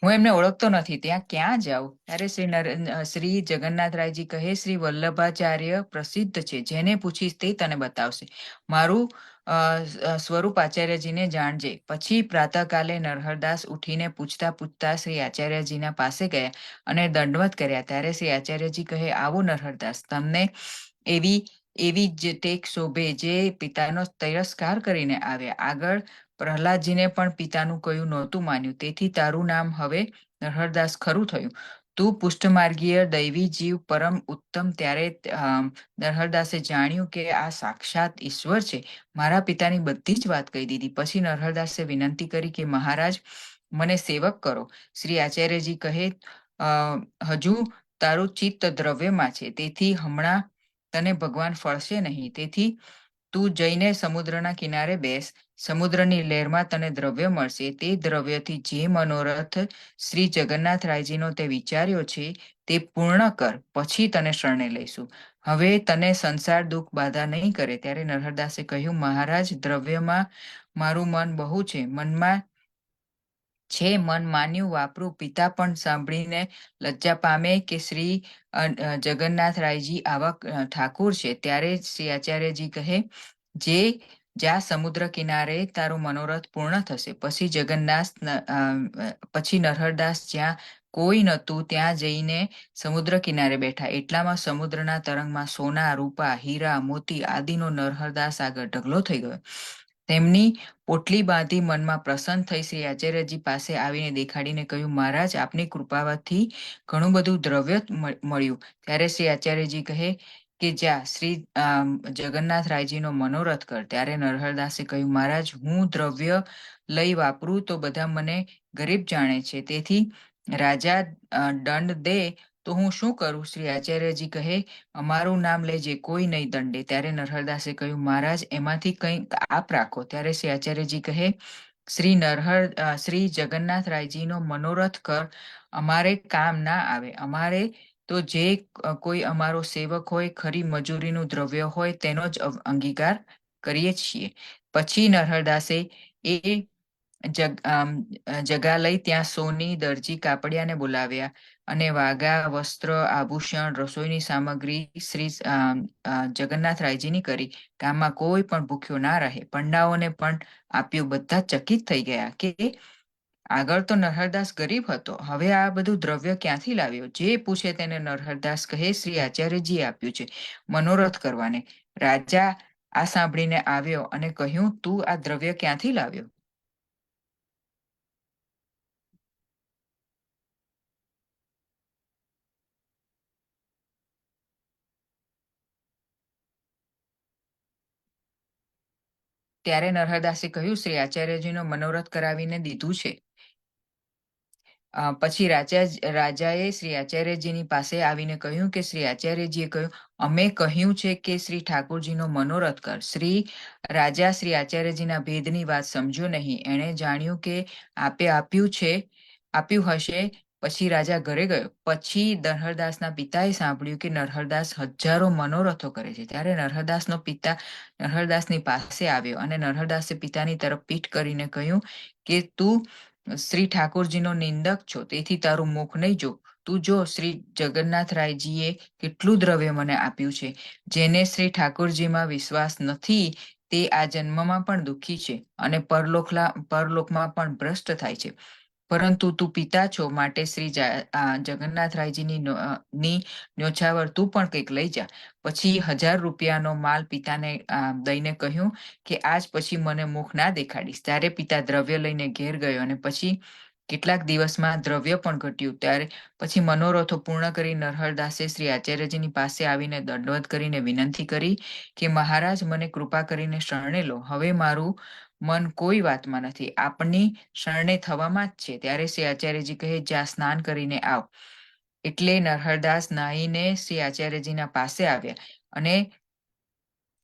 હું એમને ઓળખતો નથી, ત્યાં ક્યાં જાઉં? ત્યારે શ્રી જગન્નાથ રાયજી કહે, શ્રી વલ્લભાચાર્ય પ્રસિદ્ધ છે, જેને પૂછીશ તે તને બતાવશે. મારું સ્વરૂપ આચાર્યજીને જાણજે. પછી પ્રાતઃકાલે નરહરદાસ ઉઠીને પૂછતા પૂછતા શ્રી આચાર્યજીના પાસે ગયા અને દંડવત કર્યા. ત્યારે શ્રી આચાર્યજી કહે, આવો નરહરદાસ, તમને એવી જ ટેક શોભે જે પિતાનો તિરસ્કાર કરીને આવ્યા. આગળ પ્રહલાદજીને પણ પિતાનું કયું નહોતું માન્યું, તેથી તારું નામ હવે નરહરદાસ ખરું થયું. તું પુષ્ટમાર્ગીય દૈવી જીવ પરમ ઉત્તમ. ત્યારે નરહરદાસે જાણ્યું કે આ સાક્ષાત ઈશ્વર છે. મારા પિતાની બધી જ વાત કહી દીધી. પછી નરહરદાસે વિનંતી કરી કે મહારાજ, મને સેવક કરો. શ્રી આચાર્યજી કહે, હજુ તારું ચિત્ત દ્રવ્યમાં છે, તેથી હમણાં તને ભગવાન ફળશે નહીં. તેથી તું જઈને સમુદ્રના કિનારે બેસ. સમુદ્રની લહેરમાં તને દ્રવ્ય મળશે. તે દ્રવ્યથી જે મનોરથ શ્રી જગન્નાથરાયજીનો તે વિચાર્યો છે તે પૂર્ણ કર, પછી તને શરણે લઈશું. હવે તને સંસાર દુઃખ બાધા નહીં કરે. ત્યારે નરહરદાસે કહ્યું, મહારાજ, દ્રવ્યમાં મારું મન બહુ છે. મનમાં છે મન માન્યું વાપરું. પિતા પણ સાંભળીને લજ્જા પામે કે શ્રી જગન્નાથરાયજી આવા ઠાકુર છે. ત્યારે શ્રી આચાર્યજી કહે, જે જ્યાં સમુદ્ર કિનારે તારું મનોરથ પૂર્ણ થશે. પછી નરહરદાસ જ્યાં કોઈ નહોતું ત્યાં જઈને સમુદ્ર કિનારે બેઠા. એટલામાં સમુદ્રના તરંગમાં સોના, રૂપા, હીરા, મોતી આદિનો નરહરદાસ આગળ ઢગલો થઈ ગયો. તેમની પોટલી બાંધી મનમાં પ્રસન્ન થઈ શ્રી આચાર્યજી પાસે આવીને દેખાડીને કહ્યું, મહારાજ, આપની કૃપાથી ઘણું બધું દ્રવ્ય મળ્યું. ત્યારે શ્રી આચાર્યજી કહે કે જા શ્રી જગન્નાથરાયજીનો મનોરથ કર. ત્યારે નરહરદાસે કહ્યું, મહારાજ, હું દ્રવ્ય લઈ વાપરું તો બધા મને ગરીબ જાણે છે. તેથી રાજા દંડ દે તો હું શું કરું? શ્રી આચાર્યજી કહે, અમારું નામ લેજે, કોઈ નહીં દંડે. ત્યારે નરહરદાસે કહ્યું, મહારાજ, એમાંથી કંઈક આપ રાખો. ત્યારે શ્રી આચાર્યજી કહે, શ્રી જગન્નાથરાયજીનો મનોરથ કર, અમારે કામ ના આવે. અમારે તો જે કોઈ અમારો સેવક હોય, ખરી મજૂરીનું દ્રવ્ય હોય તેનો જ અંગીકાર કરીએ છીએ. પછી નરહરદાસે એ જગા લઈ ત્યાં સોની, દરજી, કાપડિયાને બોલાવ્યા અને વાઘા, વસ્ત્ર, આભૂષણ, રસોઈની સામગ્રી શ્રી જગન્નાથરાયજીની કરી. ગામમાં કોઈ પણ ભૂખ્યો ના રહે. પંડાઓને પણ આપ્યું. બધા ચકિત થઈ ગયા કે આગળ તો નરહરદાસ ગરીબ હતો, હવે આ બધું દ્રવ્ય ક્યાંથી લાવ્યો? જે પૂછે તેને નરહરદાસ કહે, શ્રી આચાર્યજીએ આપ્યું છે મનોરથ કરવાને. રાજા આ સાંભળીને આવ્યો અને કહ્યું, તું આ દ્રવ્ય ક્યાંથી લાવ્યો? ત્યારે નરહરદાસે કહ્યું, શ્રી આચાર્યજીનો મનોરથ કરાવીને દીધું છે. પછી રાજાએ શ્રી આચાર્યજીની પાસે આવીને કહ્યું કે શ્રી આચાર્યજીએ કહ્યું, અમે કહ્યું છે કે શ્રી ઠાકોરજીનો મનોરથ કર. રાજા શ્રી આચાર્યજીના ભેદની વાત સમજ્યો નહીં. એણે જાણ્યું કે આપે આપ્યું હશે. પછી રાજા ઘરે ગયો. પછી નરહરદાસના પિતાએ સાંભળ્યું કે નરહરદાસ હજારો મનોરથો કરે છે. ત્યારે નરહરદાસનો પિતા નરહરદાસની પાસે આવ્યો અને નરહરદાસે પિતાની તરફ પીઠ કરીને કહ્યું કે તું શ્રી ઠાકોરજીનો નિંદક છો, તેથી તારું મુખ નહીં જો. તું જો શ્રી જગન્નાથરાયજીએ કેટલું દ્રવ્ય મને આપ્યું છે. જેને શ્રી ઠાકોરજીમાં વિશ્વાસ નથી તે આ જન્મમાં પણ દુઃખી છે અને પરલોકમાં પણ ભ્રષ્ટ થાય છે. પરંતુ તું પિતા છો, માટે શ્રી જગન્નાથરાયજીની ન્યોછાવર તું પણ કંઈક લઈ જા. પછી 1000 રૂપિયાનો માલ પિતાને દઈને કહ્યું કે આજ પછી મને મુખ ના દેખાડીશ. ત્યારે પિતા દ્રવ્ય લઈને ઘેર ગયો અને પછી કેટલાક દિવસમાં દ્રવ્ય પણ ઘટ્યું. ત્યારે પછી મનોરથો પૂર્ણ કરી નરહરદાસે શ્રી આચાર્યજીની પાસે આવીને દંડવત કરીને વિનંતી કરી કે મહારાજ, મને કૃપા કરીને શરણે લો. હવે મારું મન કોઈ વાતમાં નથી, આપની શરણે થવામાં જ છે. ત્યારે શ્રી આચાર્યજી કહે, જા સ્નાન કરીને આવ. એટલે નરહરદાસ નાહીને શ્રી આચાર્યજીના પાસે આવ્યા અને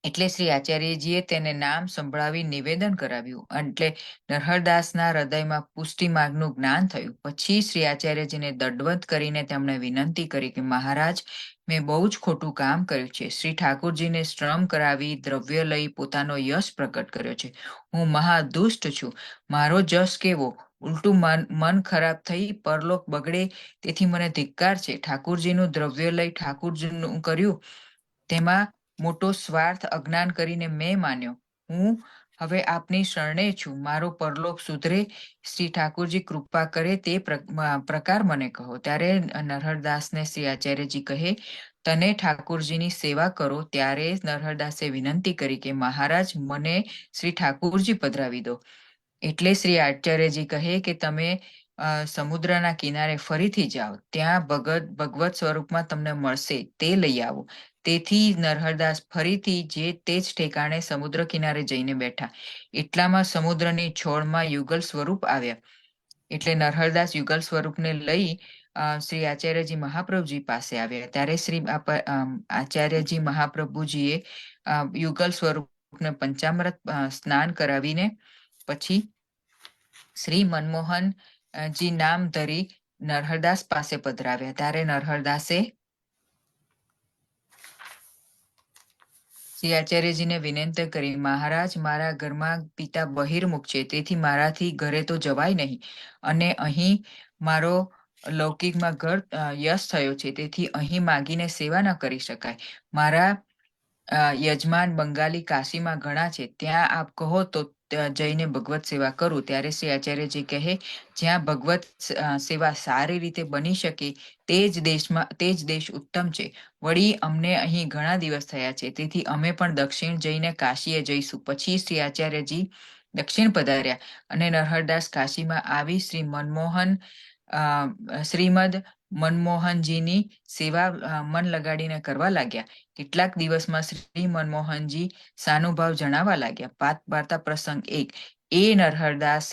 એટલે શ્રી આચાર્યજીએ તેને નામ સંભળાવી નિવેદન કરાવ્યું. એટલે નરહરદાસના હૃદયમાં પુષ્ટિ માર્ગનું જ્ઞાન થયું. પછી શ્રી આચાર્યજીને દંડવત કરીને તેમણે વિનંતી કરી કે મહારાજ, મેં બહુ જ ખોટું કામ કર્યું છે. શ્રી ઠાકોરજીને શ્રમ કરાવી દ્રવ્ય લઈ પોતાનો યશ પ્રકટ કર્યો છે. હું મહાદુષ્ટ છું. મારો જશ કેવો! ઉલટું મન ખરાબ થઈ પરલોક બગડે, તેથી મને ધિક્કાર છે. ઠાકોરજીનું દ્રવ્ય લઈ ઠાકોરજીનું કર્યું, તેમાં મોટો સ્વાર્થ અજ્ઞાન કરીને મેં માન્યો. હું હવે આપની શરણે છું. મારો પરલોક સુધરે, શ્રી ઠાકોરજી કૃપા કરે તે પ્રકાર મને કહો. ત્યારે નરહરદાસને શ્રી આચાર્યજી કહે, તને ઠાકોરજીની સેવા કરો. ત્યારે નરહરદાસે વિનંતી કરી કે મહારાજ, મને શ્રી ઠાકોરજી પધરાવી દો. એટલે શ્રી આચાર્યજી કહે કે તમે સમુદ્રના કિનારે ફરીથી જાઓ, ત્યાં ભગવત સ્વરૂપમાં તમને મળશે, તે લઈ આવો. તેથી નરહરદાસ ફરીથી તે જ ઠેકાણે સમુદ્ર કિનારે જઈને બેઠા. એટલામાં સમુદ્રની છોડમાં યુગલ સ્વરૂપ આવ્યા. એટલે નરહરદાસ યુગલ સ્વરૂપને લઈ શ્રી આચાર્યજી મહાપ્રભુજી પાસે આવ્યા. ત્યારે શ્રી આચાર્યજી મહાપ્રભુજીએ યુગલ સ્વરૂપ શ્લોકને પંચામૃત સ્નાન કરાવીને પછી શ્રી મનમોહન જી નામ ધરી નરહરદાસ પાસે પધરાવ્યા. ત્યારે નરહરદાસે શ્રી આચાર્યજીને વિનંતી કરી, મહારાજ, મારા ઘરમાં પિતા બહિર્મુખ છે, તેથી મારાથી ઘરે તો જવાય નહીં, અને અહીં મારો લૌકિકમાં ઘર યશ થયો છે, તેથી અહીં માગીને સેવા ન કરી શકાય. મારા યજમાન બંગાળી કાશીમાં ઘણા છે, ત્યાં આપ કહો તો જઈને ભગવત સેવા કરું. ત્યારે શ્રી આચાર્યજી કહે, જ્યાં ભગવત સેવા સારી રીતે બની શકે તે જ દેશ ઉત્તમ છે. વળી અમને અહીં ઘણા દિવસ થયા છે, તેથી અમે પણ દક્ષિણ જઈને કાશીએ જઈશું. પછી શ્રી આચાર્યજી દક્ષિણ પધાર્યા અને નરહરદાસ કાશીમાં આવી શ્રીમદ મનમોહનજીની સેવા મન લગાડીને કરવા લાગ્યા. કેટલાક દિવસમાં શ્રી મનમોહનજી સાનુભાવ જણાવવા લાગ્યા. વાર્તા પ્રસંગ 1. એ નરહરદાસ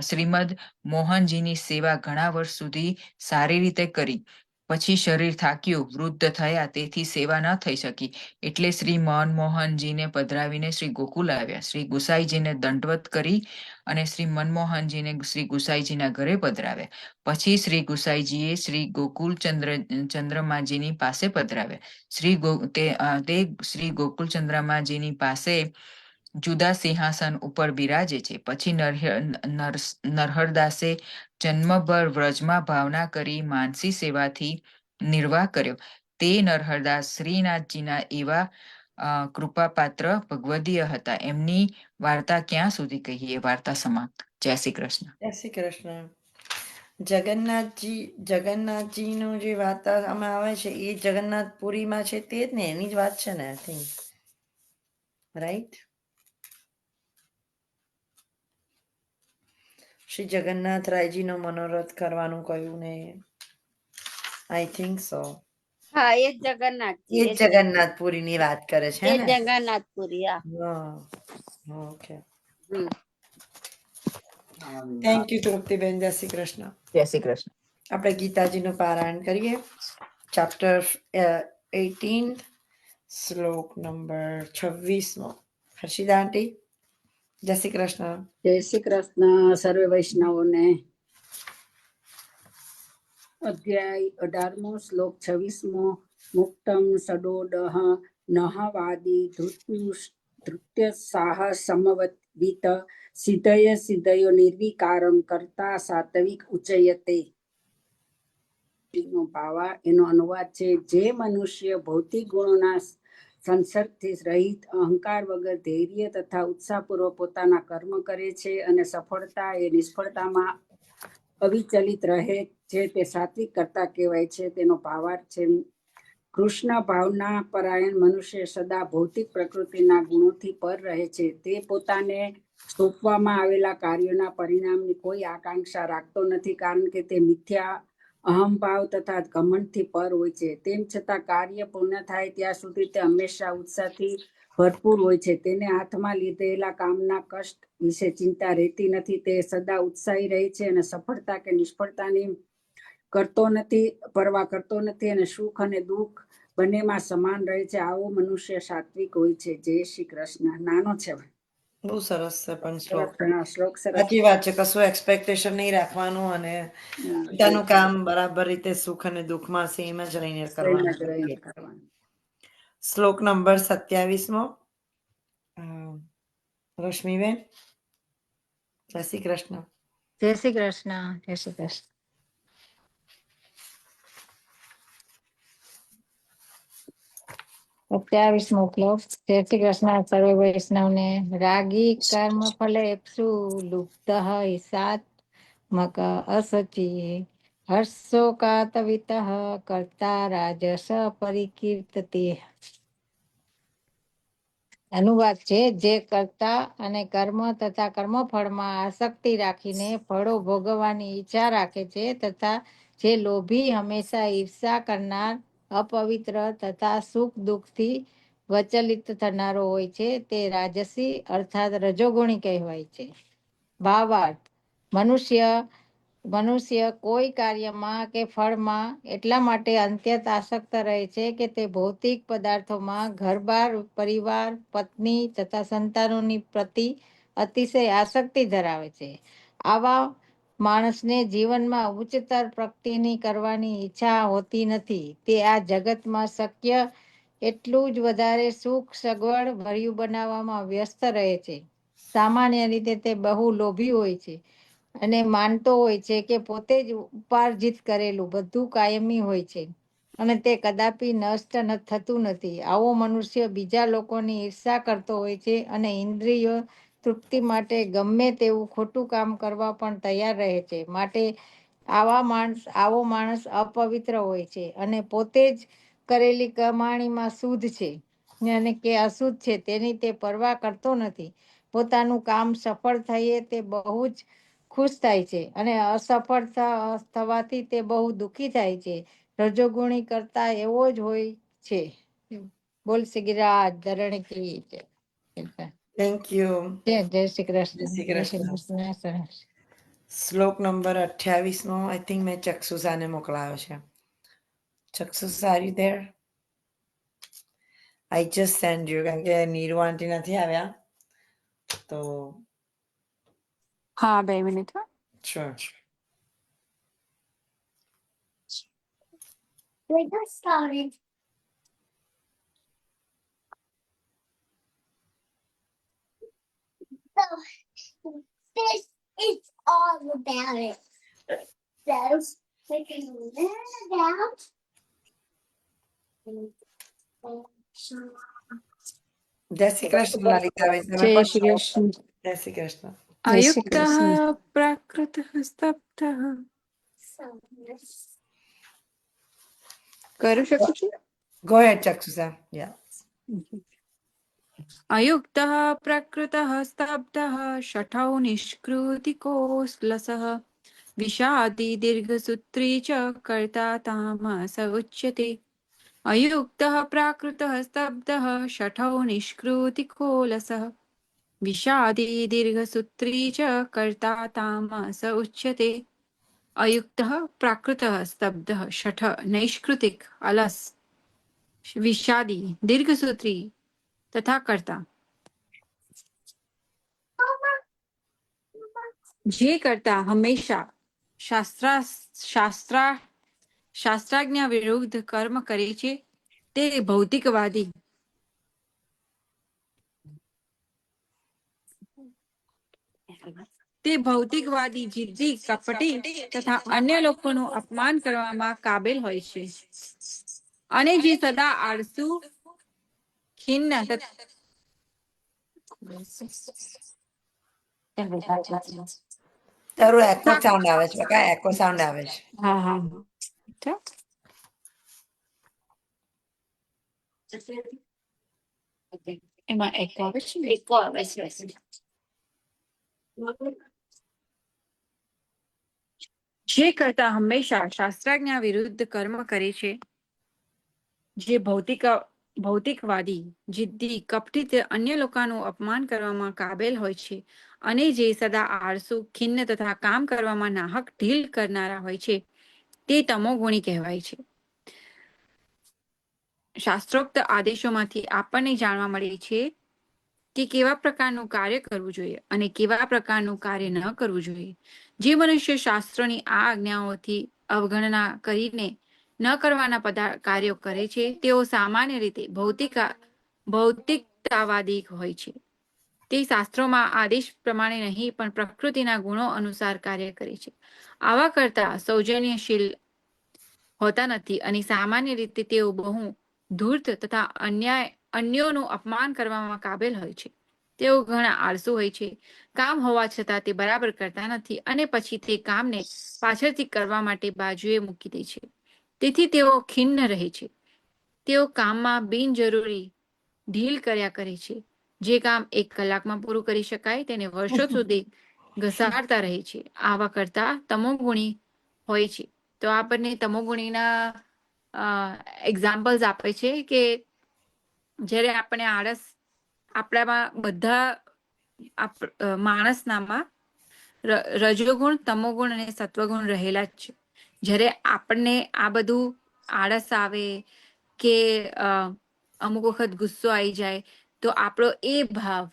શ્રીમદ મોહનજીની સેવા ઘણા વર્ષ સુધી સારી રીતે કરી. પછી શરીર થાક્યું, વૃદ્ધ થયા, તેથી સેવા ન થઈ શકી, એટલે શ્રી મનમોહનજીને પધરાવીને શ્રી ગોકુલ આવ્યા. શ્રી ગુસાઈજીને દંડવત કરી અને શ્રી મનમોહનજીને શ્રી ગુસાઈજીના ઘરે પધરાવ્યા. પછી શ્રી ગુસાઈજીએ શ્રી ગોકુલ ચંદ્રમાજીની પાસે પધરાવ્યા. તે શ્રી ગોકુલ ચંદ્રમાજીની પાસે જુદા સિંહાસન ઉપર બિરાજે છે. પછી નરહરદાસે જન્મભર વ્રજમાં ભાવના કરી માનસી સેવાથી નિર્વાહ કર્યો. તે નરહરદાસ શ્રીનાથજીના એવા કૃપાપાત્ર ભગવદીય હતા. એમની વાર્તા ક્યાં સુધી કહીએ? વાર્તા સમાપ્ત. જય શ્રી કૃષ્ણ. જય શ્રી કૃષ્ણ. જગન્નાથજીનું જે વાર્તા આમાં આવે છે એ જગન્નાથપુરીમાં છે તે જ ને, એની જ વાત છે ને, I think, right? Shri Jagannath રાયજીનો મનોરથ કરવાનું કહ્યું ને, આઈ થિંક સો. હા, એ જ જગન્નાથ એ જ જગન્નાથપુરીની વાત કરે છે એ ને? જગન્નાથપુરી. હા, okay. Hmm. Thank you Triptiben. જય શ્રી કૃષ્ણ. જય શ્રી કૃષ્ણ. આપણે ગીતાજીનું પારાયણ કરીએ. ચેપ્ટર 18, શ્લોક નંબર 26. હર્ષિતા આંટી, જય શ્રી કૃષ્ણ. જય શ્રી કૃષ્ણ સર્વે વૈષ્ણવોને. અધ્યાય 18મો, શ્લોક 26મો. મુક્તમ સડોડઃ નહવાદી ધૃત્ય સાહ સમવદિત સિદ્ધયો નિર્વિકારમ કરતા સાત્વિક ઉચ્યતે. એનો અનુવાદ છે, જે મનુષ્ય ભૌતિક ગુણોના સંસર્ગથી રહિત, અહંકાર વગર ધૈર્ય તથા ઉત્સાહપૂર્વક પોતાના કર્મ કરે છે અને સફળતા એ નિષ્ફળતામાં અવિચલિત રહે છે, તે સાત્વિક કરતા કહેવાય છે. તેનો ભાવાર્થ છે, કૃષ્ણ ભાવના પરાયણ મનુષ્ય સદા ભૌતિક પ્રકૃતિના ગુણોથી પર રહે છે. તે પોતાને સોંપવામાં આવેલા કાર્યોના પરિણામની કોઈ આકાંક્ષા રાખતો નથી, કારણ કે તે મિથ્યા અહંભાવ તથા ઘમંડથી પર હોય છે. તેમ છતાં કાર્ય પૂર્ણ થાય ત્યાં સુધી તે હંમેશા ઉત્સાહથી ભરપૂર હોય છે. તેને હાથમાં લીધેલા કામના કષ્ટ વિશે ચિંતા રહેતી નથી. તે સદા ઉત્સાહી રહે છે અને સફળતા કે નિષ્ફળતાની પરવા કરતો નથી અને સુખ અને દુઃખ બંનેમાં સમાન રહે છે. આવો મનુષ્ય સાત્વિક હોય છે. જય શ્રી કૃષ્ણ. નાનો છે, બહુ સરસ છે પણ શ્લોક. શ્લોક સરસ. સાચી વાત છે, કશું એક્સપેક્ટેશન નહીં રાખવાનું અને પોતાનું કામ બરાબર રીતે સુખ અને દુઃખમાં સેમ જ રહીને કરવાનું. શ્લોક નંબર 27મો. રશ્મિબેન, જય શ્રી કૃષ્ણ. જય શ્રી કૃષ્ણ. જય શ્રી કૃષ્ણ. 27મો શ્લોક. જય શ્રી કૃષ્ણ સર્વે વૈષ્ણવને. રાગી કર્મ ફલે એપ્સુ લુપ્ત હિસાત્મક અસચી હર્ષોકાતવિત કર્તા રાજસ પરિકીર્તતે. અનુવાદ છે, જે કર્તા અને કર્મ તથા કર્મફળમાં આસક્તિ રાખીને ફળો ભોગવવાની ઈચ્છા રાખે છે, તથા જે લોભી, હંમેશા ઈર્ષા કરનાર, અપવિત્ર તથા સુખ દુઃખથી વચલિત થનારો હોય છે, તે રાજસી અર્થાત રજોગુણી કહેવાય છે. ભાવાર્થ: મનુષ્ય મનુષ્ય કોઈ કાર્યમાં કે ફળમાં એટલા માટે અત્યંત આસક્ત રહે છે કે તે ભૌતિક પદાર્થોમાં ઘરબાર, પરિવાર, પત્ની તથા સંતાનોની પ્રતિ અતિશય આસક્તિ ધરાવે છે. આવા માણસને જીવનમાં ઉચ્ચતર પ્રગતિની કરવાની ઈચ્છા હોતી નથી. તે આ જગતમાં શક્ય એટલું જ વધારે સુખ સગવડ ભર્યું બનાવવામાં વ્યસ્ત રહે છે. સામાન્ય રીતે તે બહુ લોભી હોય છે અને માનતો હોય છે કે પોતે જ ઉપાર્જિત કરેલું બધું કાયમી હોય છે અને તે કદાપી નષ્ટ થતું નથી. આવો મનુષ્ય બીજા લોકોની ઈર્ષા કરતો હોય છે અને ઇન્દ્રિયો તૃપ્તિ માટે ગમે તેવું ખોટું કામ કરવા પણ તૈયાર રહે છે. માટે આવો માણસ અપવિત્ર હોય છે અને પોતે જ કરેલી કમાણીમાં શુદ્ધ છે અને કે અશુદ્ધ છે તેની તે પરવા કરતો નથી. પોતાનું કામ સફળ થઈએ તે બહુ જ ખુશ થાય છે અને અસફળ થવાથી તે બહુ દુઃખી થાય છે. રજોગુણી કરતા એવો જ હોય છે. બોલ શ્રી ગિરાજ ધરણ કી જય. Thank you. જય શ્રી કૃષ્ણ. જય શ્રી જય શ્રી કૃષ્ણ. કૃષ્ણ. શ્લોક નંબર 28 નો આઈ થિંક મેં ચક્ષુસાને મોકલાયો છે. Chakshusa are you there? I just send you, કારણ કે નીરુ આંટી નથી આવ્યા તો હા 2 minute. Sure. This is all about it. Those taking about. જય શ્રી કૃષ્ણ લલિતાબેન, તમે જય પણ શ્રી છો? કૃષ્ણ. જય શ્રી કૃષ્ણ. જય શ્રી અયુક્તઃ કૃષ્ણ. પ્રાકૃતઃ સ્તબ્ધઃ. કરી શકું છું? ગો હેડ ચક્ષુસા. યા. અયુક્તઃ પ્રકૃતઃ સ્તબ્ધઃ શઠૌ નિષ્કૃતિકોશ્લસઃ વિષાદી દીર્ઘસૂત્રી ચ કર્તા તામસ ઉચ્યતે. અયુક્તઃ પ્રાકૃતઃ સ્તબ્ધઃ શઠૌ નિષ્કૃતિકોલસઃ વિષાદી દીર્ઘસૂત્રી ચ કર્તા તામસ ઉચ્યતે. અયુક્તઃ પ્રાકૃતઃ સ્તબ્ધઃ શઠ નૈષ્કૃતિક અલસ વિષાદી દીર્ઘસૂત્રી તથા કર્તા. જે કરતા હંમેશા શાસ્ત્રાજ્ઞા વિરુદ્ધ કર્મ કરે છે તે ભૌતિકવાદી જિદ્દી, કપટી તથા અન્ય લોકોનું અપમાન કરવામાં કાબેલ હોય છે અને જે સદા આળસુ, ખિન્ન તારું એકો સાઉન્ડ આવે છે બકા, એકો સાઉન્ડ આવે છે. હા હા એમાં એક આવે છે ને? જે કરતા હંમેશા શાસ્ત્રાજ્ઞા વિરુદ્ધ કર્મ કરે છે, જે ભૌતિકવાદી, જિદ્દી, કપટી તે અન્ય લોકોનું અપમાન કરવામાં કાબેલ હોય છે અને જે સદા આળસુ, ખિન્ન તથા કામ કરવામાં નાહક ઢીલ કરનારા હોય છે તે તમોગુણી કહેવાય છે. શાસ્ત્રોક્ત આદેશોમાંથી આપણને જાણવા મળે છે કે કેવા પ્રકારનું કાર્ય કરવું જોઈએ અને કેવા પ્રકારનું કાર્ય ન કરવું જોઈએ. જે મનુષ્ય શાસ્ત્રોની આ આજ્ઞાઓથી અવગણના કરીને ન કરવાના કાર્યો કરે છે તેઓ સામાન્ય રીતે ભૌતિકતાવાદી હોય છે. તે શાસ્ત્રોમાં આદેશ પ્રમાણે નહીં પણ પ્રકૃતિના ગુણો અનુસાર કાર્ય કરે છે. આવા કરતા સૌજન્યશીલ હોતા નથી અને સામાન્ય રીતે તેઓ બહુ ધૂર્ત તથા અન્યોનું અપમાન કરવામાં કાબેલ હોય છે. તેઓ ઘણા આળસુ હોય છે. કામ હોવા છતાં તે બરાબર કરતા નથી અને પછી તે કામને પાછળથી કરવા માટે બાજુએ મૂકી દે છે. તેથી તેઓ ખિન્ન રહે છે. તેઓ કામમાં બિનજરૂરી ઢીલ કર્યા કરે છે. જે કામ 1 કલાકમાં પૂરું કરી શકાય તેને વર્ષો સુધી ઘસાડતા રહે છે. આવા કરતા તમોગુણી હોય છે. તો આપણને તમોગુણીના એક્ઝામ્પલ્સ આપે છે કે જ્યારે આપણે આળસ આપણામાં બધા માણસનામાં રજોગુણ, તમોગુણ અને સત્વગુણ રહેલા જ છે. જ્યારે આપણને આ બધું આળસ આવે કે અમુક વખત ગુસ્સો આવી જાય તો આપણો એ ભાવ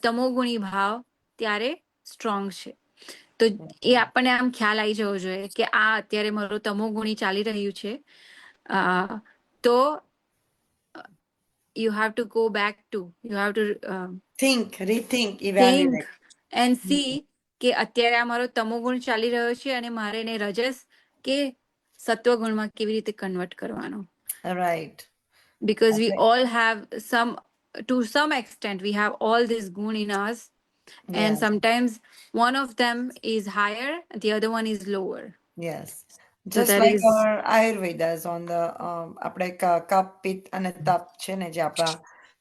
તમોગુણી ભાવ ત્યારે સ્ટ્રોંગ છે. તો એ આપણને આમ ખ્યાલ આવી જવો જોઈએ કે આ અત્યારે મારું તમોગુણી ચાલી રહ્યું છે. તો you have to go back to, you have to Think, rethink, think evaluate. and see કે અત્યારે આ મારો તમોગુણ ચાલી રહ્યો છે અને મારે એને રજસ કે સત્વગુણમાં કેવી રીતે કન્વર્ટ કરવાનો. Right. Because we Okay. all have to some extent we have all this gun in us, and Yes. sometimes one of them is higher, the other one is lower. Yes. So Just that like is our Ayurvedas on the આપણે cup પિત્ત અને તપ છે ને જે આપણા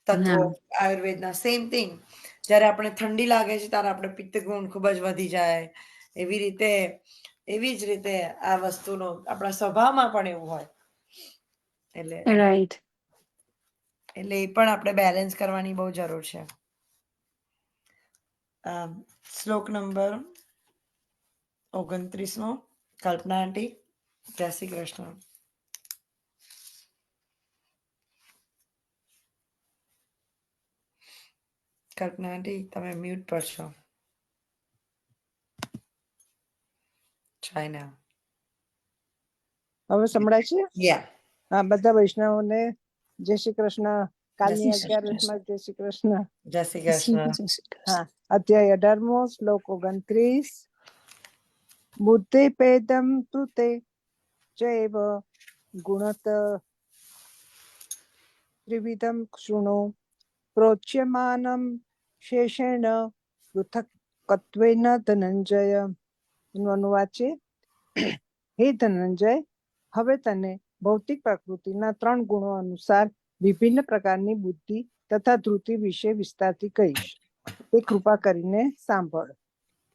તત્વો આયુર્વેદના same thing. જ્યારે આપણે ઠંડી લાગે છે ત્યારે આપણે પિત્ત ગુણ ખૂબ જ વધી જાય. એવી જ રીતે આ વસ્તુનો આપણા સ્વભાવમાં પણ એવું હોય. right. એટલે એ પણ આપણે બેલેન્સ કરવાની બહુ જરૂર છે. શ્લોક નંબર 29 કલ્પના આંટી. જય શ્રી કૃષ્ણ. કલ્પના આંટી તમે મ્યુટ પર છો. ચાઇના. હવે સંભળાય છે? યા. હા, બધા વૈષ્ણવોને જય શ્રી કૃષ્ણ. કાલની 11 જય શ્રી કૃષ્ણ. જય શ્રી કૃષ્ણ. હા, અધ્યાય 18મો શ્લોક 29. બુદ્ધિભેદમ કૃતે ચૈવ ગુણત ત્રિવિધમ શૃણુ પ્રોચ્યમાનમ શેષેણ પૃથક્ત્વેન ધનંજય. એનો અનુવાદ છે: હે ધનંજય, હવે તને ભૌતિક પ્રકૃતિના 3 ગુણો અનુસાર વિભિન્ન પ્રકારની બુદ્ધિ તથા ધૃતિ વિશે વિસ્તારથી કહીશ. તે કૃપા કરીને સાંભળ.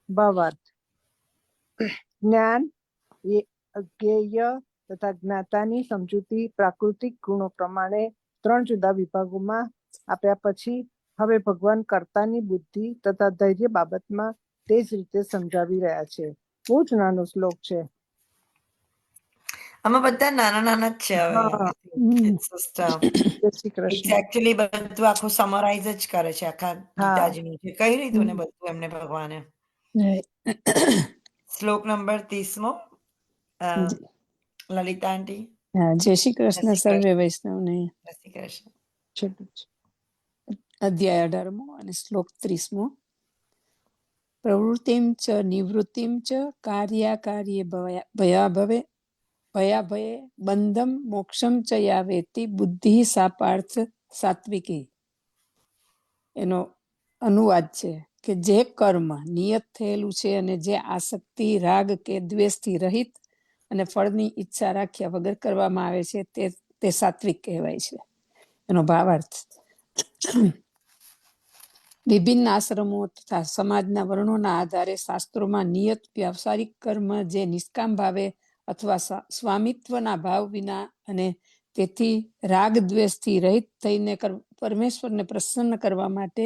ભાવાર્થ: જ્ઞાન, જ્ઞેય તથા જ્ઞાતાની સમજૂતી પ્રાકૃતિક ગુણો પ્રમાણે 3 જુદા વિભાગોમાં આપ્યા પછી હવે ભગવાન કર્તાની બુદ્ધિ તથા ધૈર્ય બાબતમાં તે જ રીતે સમજાવી રહ્યા છે. બહુ જ નાનો શ્લોક છે. આમાં બધા નાના નાના જ છે. હા. જય શ્રી કૃષ્ણ. એકચ્યુઅલી બધું આખું સમરાઇઝ જ કરે છે આખા ગીતાજીનું જે કહી દીધું ને બધું એમને ભગવાને. શ્લોક નંબર 30મો લલિતા આંટી. જય શ્રી કૃષ્ણ સર્વે વૈષ્ણવને. જય શ્રી કૃષ્ણ. અધ્યાય 18મો અને શ્લોક 30મો. પ્રવૃત્તિમ ચ નિવૃત્તિમ ચ કાર્યાકાર્યે ભયાભવે ભયાભયે બંધમ મોક્ષમ ચ યાવેતિ બુદ્ધિ સા પાર્થ સાત્વિકી. એનો અનુવાદ છે કે જે કર્મ નિયત થયેલું છે અને જે આસક્તિ, રાગ કે દ્વેષથી રહિત અને ફળની ઈચ્છા રાખ્યા વગર કરવામાં આવે છે તે સાત્વિક કહેવાય છે. એનો ભાવાર્થ: વિભિન્ન આશ્રમો તથા સમાજના વર્ણોના આધારે શાસ્ત્રોમાં નિયત વ્યાવસાયિક કર્મ જે નિષ્કામ ભાવે અથવા સ્વામિત્વના ભાવ વિના અને તેથી રાગ દ્વેષથી રહિત થઈને પરમેશ્વરને પ્રસન્ન કરવા માટે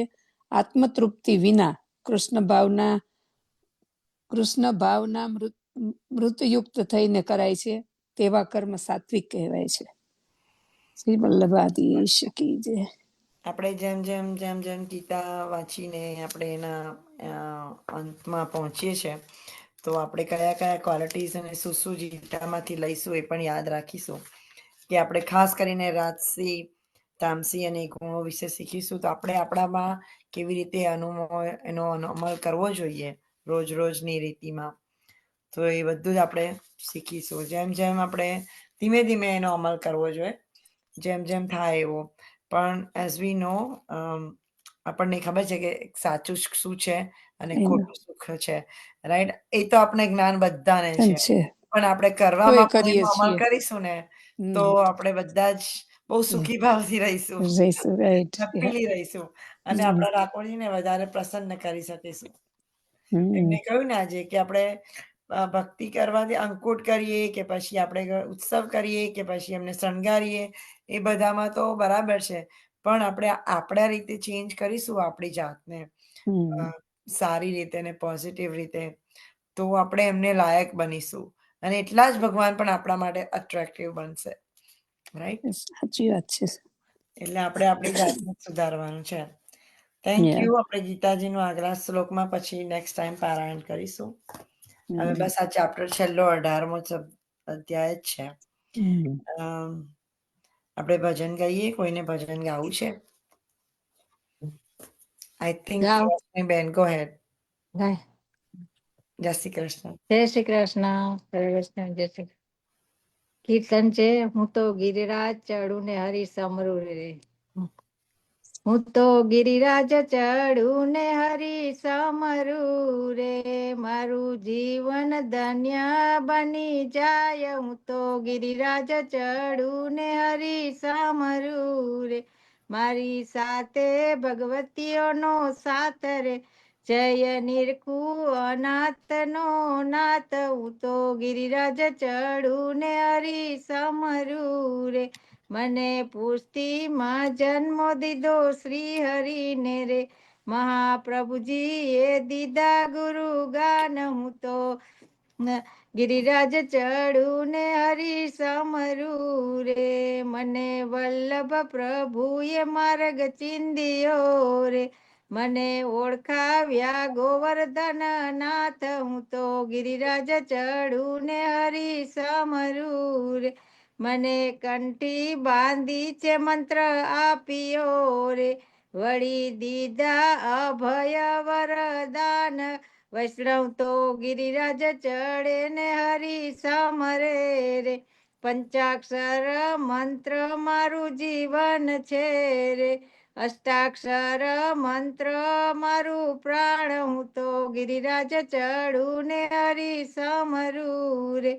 આત્મતૃપ્તિ વિના કૃષ્ણ ભાવના મૃતયુક્ત થઈને કરાય છે તેવા કર્મ સાત્વિક કહેવાય છે. શ્રી વલ્લભાધીશ કી જય. આપણે જેમ જેમ ગીતા વાંચીને આપણે એના અંતમાં પહોંચીએ છીએ તો આપણે કયા કયા ક્વોલિટીઝ અને શું ગીતામાંથી લઈશું એ પણ યાદ રાખીશું. કે આપણે ખાસ કરીને રાજસી, તામસી અને ગુણો વિશે શીખીશું. તો આપણે આપણામાં કેવી રીતે એનો અમલ કરવો જોઈએ રોજની રીતિમાં. તો એ બધું જ આપણે શીખીશું. જેમ આપણે ધીમે ધીમે એનો અમલ કરવો જોઈએ, જેમ થાય એવો. પણ એઝ વી નો આપણને ખબર છે કે સાચું શું છે અને ખોટું સુખ છે, રાઈટ? એ તો આપણે જ્ઞાન બધાને છે, પણ આપણે કરવામાં પણ એનો અમલ કરીશું ને તો આપણે બધા જ બહુ સુખી ભાવથી રહીશું, હેપીલી રહીશું અને આપણા ઠાકોરજીને વધારે પ્રસન્ન કરી શકીશું. એમને કહ્યું ને આજે કે આપણે ભક્તિ કરવાથી અંકુટ કરીએ કે પછી આપણે ઉત્સવ કરીએ કે પછી એમને શણગારીએ, એ બધામાં તો બરાબર છે, પણ આપણે આપણા રીતે ચેન્જ કરીશું આપણી જાતને સારી રીતે ને પોઝિટિવ રીતે, તો આપણે એમને લાયક બનીશું અને એટલા જ ભગવાન પણ આપણા માટે અટ્રેક્ટિવ બનશે. રાઈટ? સાચી વાત છે. એટલે આપણે આપણી જાતને સુધારવાનું છે. Thank Yeah. યુ. આપણે ગીતાજીનું આગલા શ્લોકમાં પછી નેક્સ્ટ ટાઈમ પારાયણ કરીશું. હવે બસ આ ચેપ્ટર છેલ્લો 18મો અધ્યાય જ છે. આપણે ભજન ગાઈએ. કોઈને ભજન ગાવું છે? આઈ થિંક ગાઓ. બેન ગો હેડ. ગાય. જય શ્રી કૃષ્ણ. જય શ્રી કૃષ્ણ. જય કૃષ્ણ. જય શ્રી કૃષ્ણ. કીર્તન છે. હું તો ગિરિરાજ ચડું ને હરી સમરું રે. હું તો ગિરિરાજ ચડું ને હરી સમરું રે. મારું જીવન ધન્ય બની જાય. હું તો ગિરિરાજ ચડું ને હરી સમરું રે. મારી સાથે ભગવતીઓનો સાથ રે. જય નિરકુ અનાથ નો નાથ. હું તો ગિરિરાજ ચડું ને હરી સમરું રે. મને પુષ્ટિમાં જન્મો દીધો શ્રી હરિને રે. મહાપ્રભુજી એ દીધા ગુરુ ગાન. હું તો ગિરિરાજ ચડું ને હરી સમરું રે. મને વલ્લભ પ્રભુએ માર્ગ ચિંધ્યો રે. મને ઓળખાવ્યા ગોવર્ધન નાથ. હું તો ગિરિરાજ ચડું ને હરી સમરું રે. મને કંઠી બાંધી છે મંત્ર આપ્યો રે. વળી દીધા અભય વરદાન. વૈષ્ણવ તો ગિરિરાજ ચડે ને હરી સમરે રે. પંચાક્ષર મંત્ર મારું જીવન છે રે. અષ્ટાક્ષર મંત્ર મારું પ્રાણ. હું તો ગિરિરાજ ચડું ને હરી સમરું રે.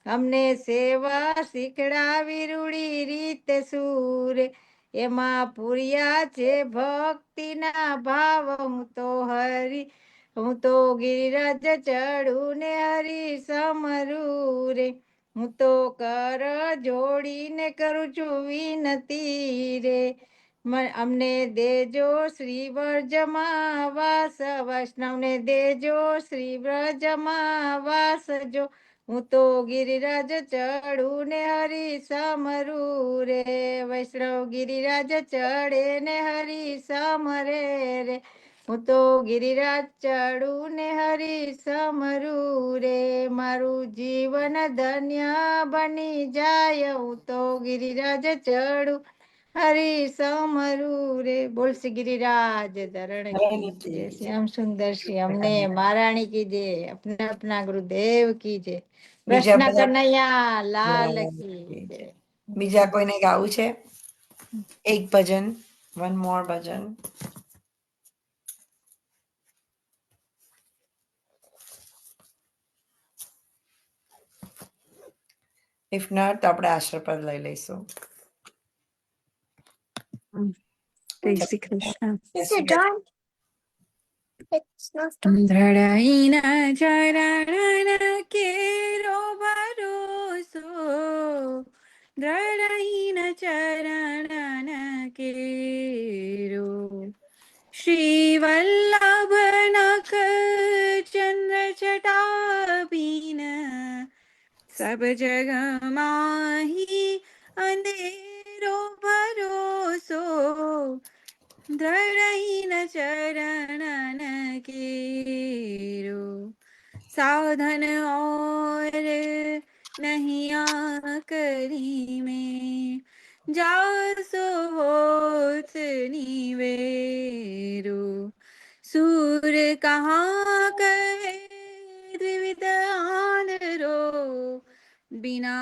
અમને સેવા શીખડાવી રૂડી રીત સુરે. એમાં પૂર્યા છે ભક્તિના ભાવ. હું તો ગિરિરાજ ચડું ને હરી સમરું રે. હું તો કર જોડીને કરું છું વિનતી રે. અમને દેજો શ્રી વ્રજમાં વાસ. વૈષ્ણવને દેજો શ્રી વ્રજમાં વાસ. જો હું તો ગિરિરાજ ચડું ને હરી સમરું રે. વૈષ્ણવ ગિરિરાજ ચડે ને હરી સમરે રે. હું તો ગિરિરાજ ચડું ને હરી સમરું રે. મારું જીવન ધન્ય બની જાય. હું તો ગિરિરાજ ચડું હરી સમરું રે. બોલ શ્રી ગિરિરાજ ધરણ કી જય. શ્યામ સુંદર શ્રી અમને મહારાણી કી જય. अपना अपना गुरुदेव की जय. બીજા કૃષ્ણ બધા કનૈયા લાલ કી જય. બીજા કોઈને ગાવું છે? એક bhajan, one more bhajan. If not તો આપણે આશીર્વાદ લઈ લઈશું. જય Shri Krishna. Is it done? It's not ધરણીના ચરણ કેરો ભરોસો. ધરણીના ચરણ કેરો. શ્રી વલ્લભ નખ ચંદ્ર ચટાબીન. સબ જગ માહી અંધેરો ભરોસો. ધરણીના ચરણ કેરો. सावधान और नहीं करी में. जासो होत निवेरो. सूर कहाँ कहे द्विविध आंधरो. बिना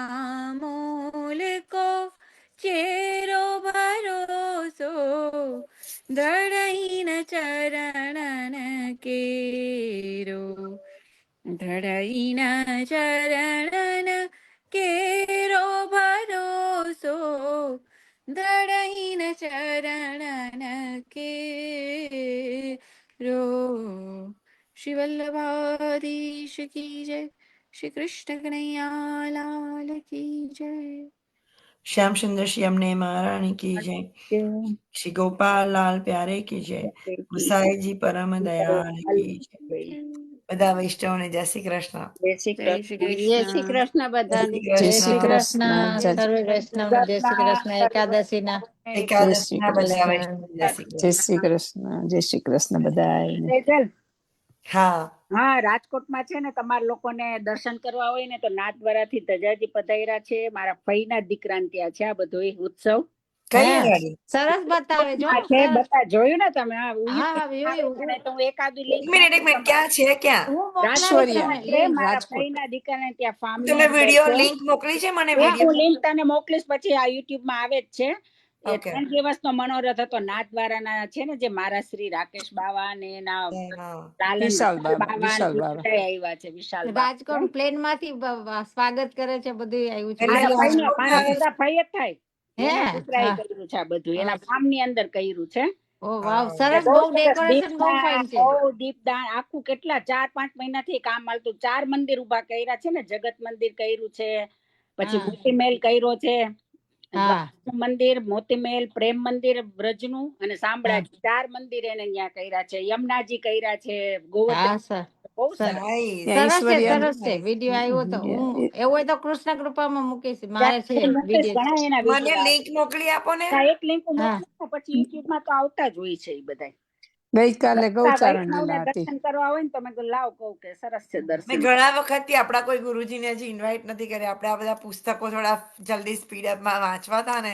मोल को चेरो भरोसो. धरहीन चरण केरो. ધરણીના ચરણ કેરો ભરોસો. ધરણીના ચરણ કેરો. શ્રી વલ્લભાધીશ કી જય. શ્રી કૃષ્ણ કનૈયા લાલ કી જય. श्याम सुंदर श्री यमुने महारानी की जय। श्री गोपाल लाल प्यारे की जय। गुसाई जी परम दयाल की जय। બધા વૈષ્ણવને જય શ્રી કૃષ્ણ. જય શ્રી જય શ્રી કૃષ્ણ. જય શ્રી કૃષ્ણ જય બધાને. શ્રી જય શ્રી કૃષ્ણ. કૃષ્ણ. સર્વે વૈષ્ણવને જય શ્રી કૃષ્ણ. એકાદશીના એકાદશીના બધા કૃષ્ણ. વૈષ્ણવને જય શ્રી જય કૃષ્ણ. શ્રી કૃષ્ણ. જય શ્રી કૃષ્ણ બધાને. સેજલ, હા હા, રાજકોટમાં છે ને તમારા લોકોને દર્શન કરવા હોય ને તો નાથદ્વારાથી ધજાજી પધાર્યા છે. મારા ફઈના દીકરાને ત્યાં છે આ બધો ઉત્સવ. કઈ હે, ગાડી? સરસ બતાવે જો. આ છે, સરસ. બતા જોયું ને તમે? હા, હા, જોયું. તો હું એકાદું એક લિંક મિનિટ ક્યાં છે ક્યાં? હું મોકલાવીશ ઈશ્વરિયા. તમને છે link. મારા રાજકોટ. ફઈના દીકરાને ત્યાં ફાર્મ તમે વિડિયો લિંક મોકલી છે મને હું વિડિયો? લિંક તને મોકલીશ, પછી આ યુટ્યુબ માં આવે જ છે. એ Okay. 3 દિવસનો મનોરથ હતો. નાથદ્વારાના છે ને જે મારા શ્રી રાકેશ બાવા ને એના હા લાલન વિશાલ બાબા, બાવા વિશાલ ને બાબા. બધાય આવ્યા છે. વિશાલ બાવા રાજકોટ પ્લેન માંથી સ્વાગત કરે છે, બધું આવ્યું છે. એટલે મારા ફઈનો, રાજકોટ મારા આવે બધા ફઈ જ થાય. હે, એના દીકરાએ હા. કર્યું છે આ બધું, એના હા. ફાર્મ ની અંદર કર્યું છે. ઓ વાવ, હા. સરસ. બહુ બહુ સરસ. ડેકોરેશન બહુ ફાઇન છે. બહુ દીપદાન આખું કેટલા 4-5 મહિનાથી કામ હાલતું. 4 મંદિર ઉભા કર્યા છે ને. જગત મંદિર કર્યું છે, પછી હા. મોતી મહેલ કર્યો છે, હા. દ્વારકા મંદિર, મોતી મહેલ, પ્રેમ મંદિર બ્રજનું, અને હા. શામળાજી 4 મંદિર એને ત્યાં કર્યા છે. યમુનાજી કર્યા છે, ગોવર્ધન. હા, સર. બહુ સર. સરસ. નાઈસ. ત્યાં સરસ છે, ઈશ્વરિયા. સરસ છે. વિડીયો આવ્યો તો હું એવું હોય તો કૃષ્ણ કૃપામાં મૂકીશ. મારે છે ત્યાં મોકલીશ, વિડીયો. ઘણા એના મને વિડીયો લિંક મોકલી આપો ને. એક લિંક હા. મોકલીશ ને, પછી યુટ્યુબ માં તો આવતા જ હોય છે એ બધા. ગઈકાલે ગૌચારણ વૈષ્ણવને લીલા હતી. દર્શન કરવા હોય ને તો મેં કીધું લાવ કહું કે સરસ છે મેં દર્શન. ઘણા વખતથી આપણા કોઈ ગુરુજીને હજી ઇન્વાઇટ નથી કર્યા. આપણે આ બધા પુસ્તકો થોડા જલ્દી સ્પીડઅપમાં વાંચવા હતા ને,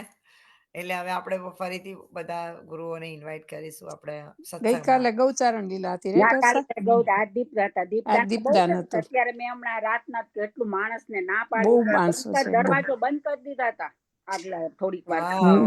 એટલે હવે આપણે ફરીથી બધા ગુરુઓને ઇન્વાઇટ કરીશું આપણે સત્સંગમાં. ગઈકાલે ગૌચારણ લીલા હતી. રાઈટ હર્ષા? આ દીપદાન હતા. આ દીપદાન બહુ દીપદાન સરસ. હતું. અત્યારે મેં હમણાં રાતના કેટલું માણસને ના બહુ પાડી, માણસો છે. બહુ. દરવાજો બંધ કરી દીધા હતા આગલા થોડીક વાર. વાવ.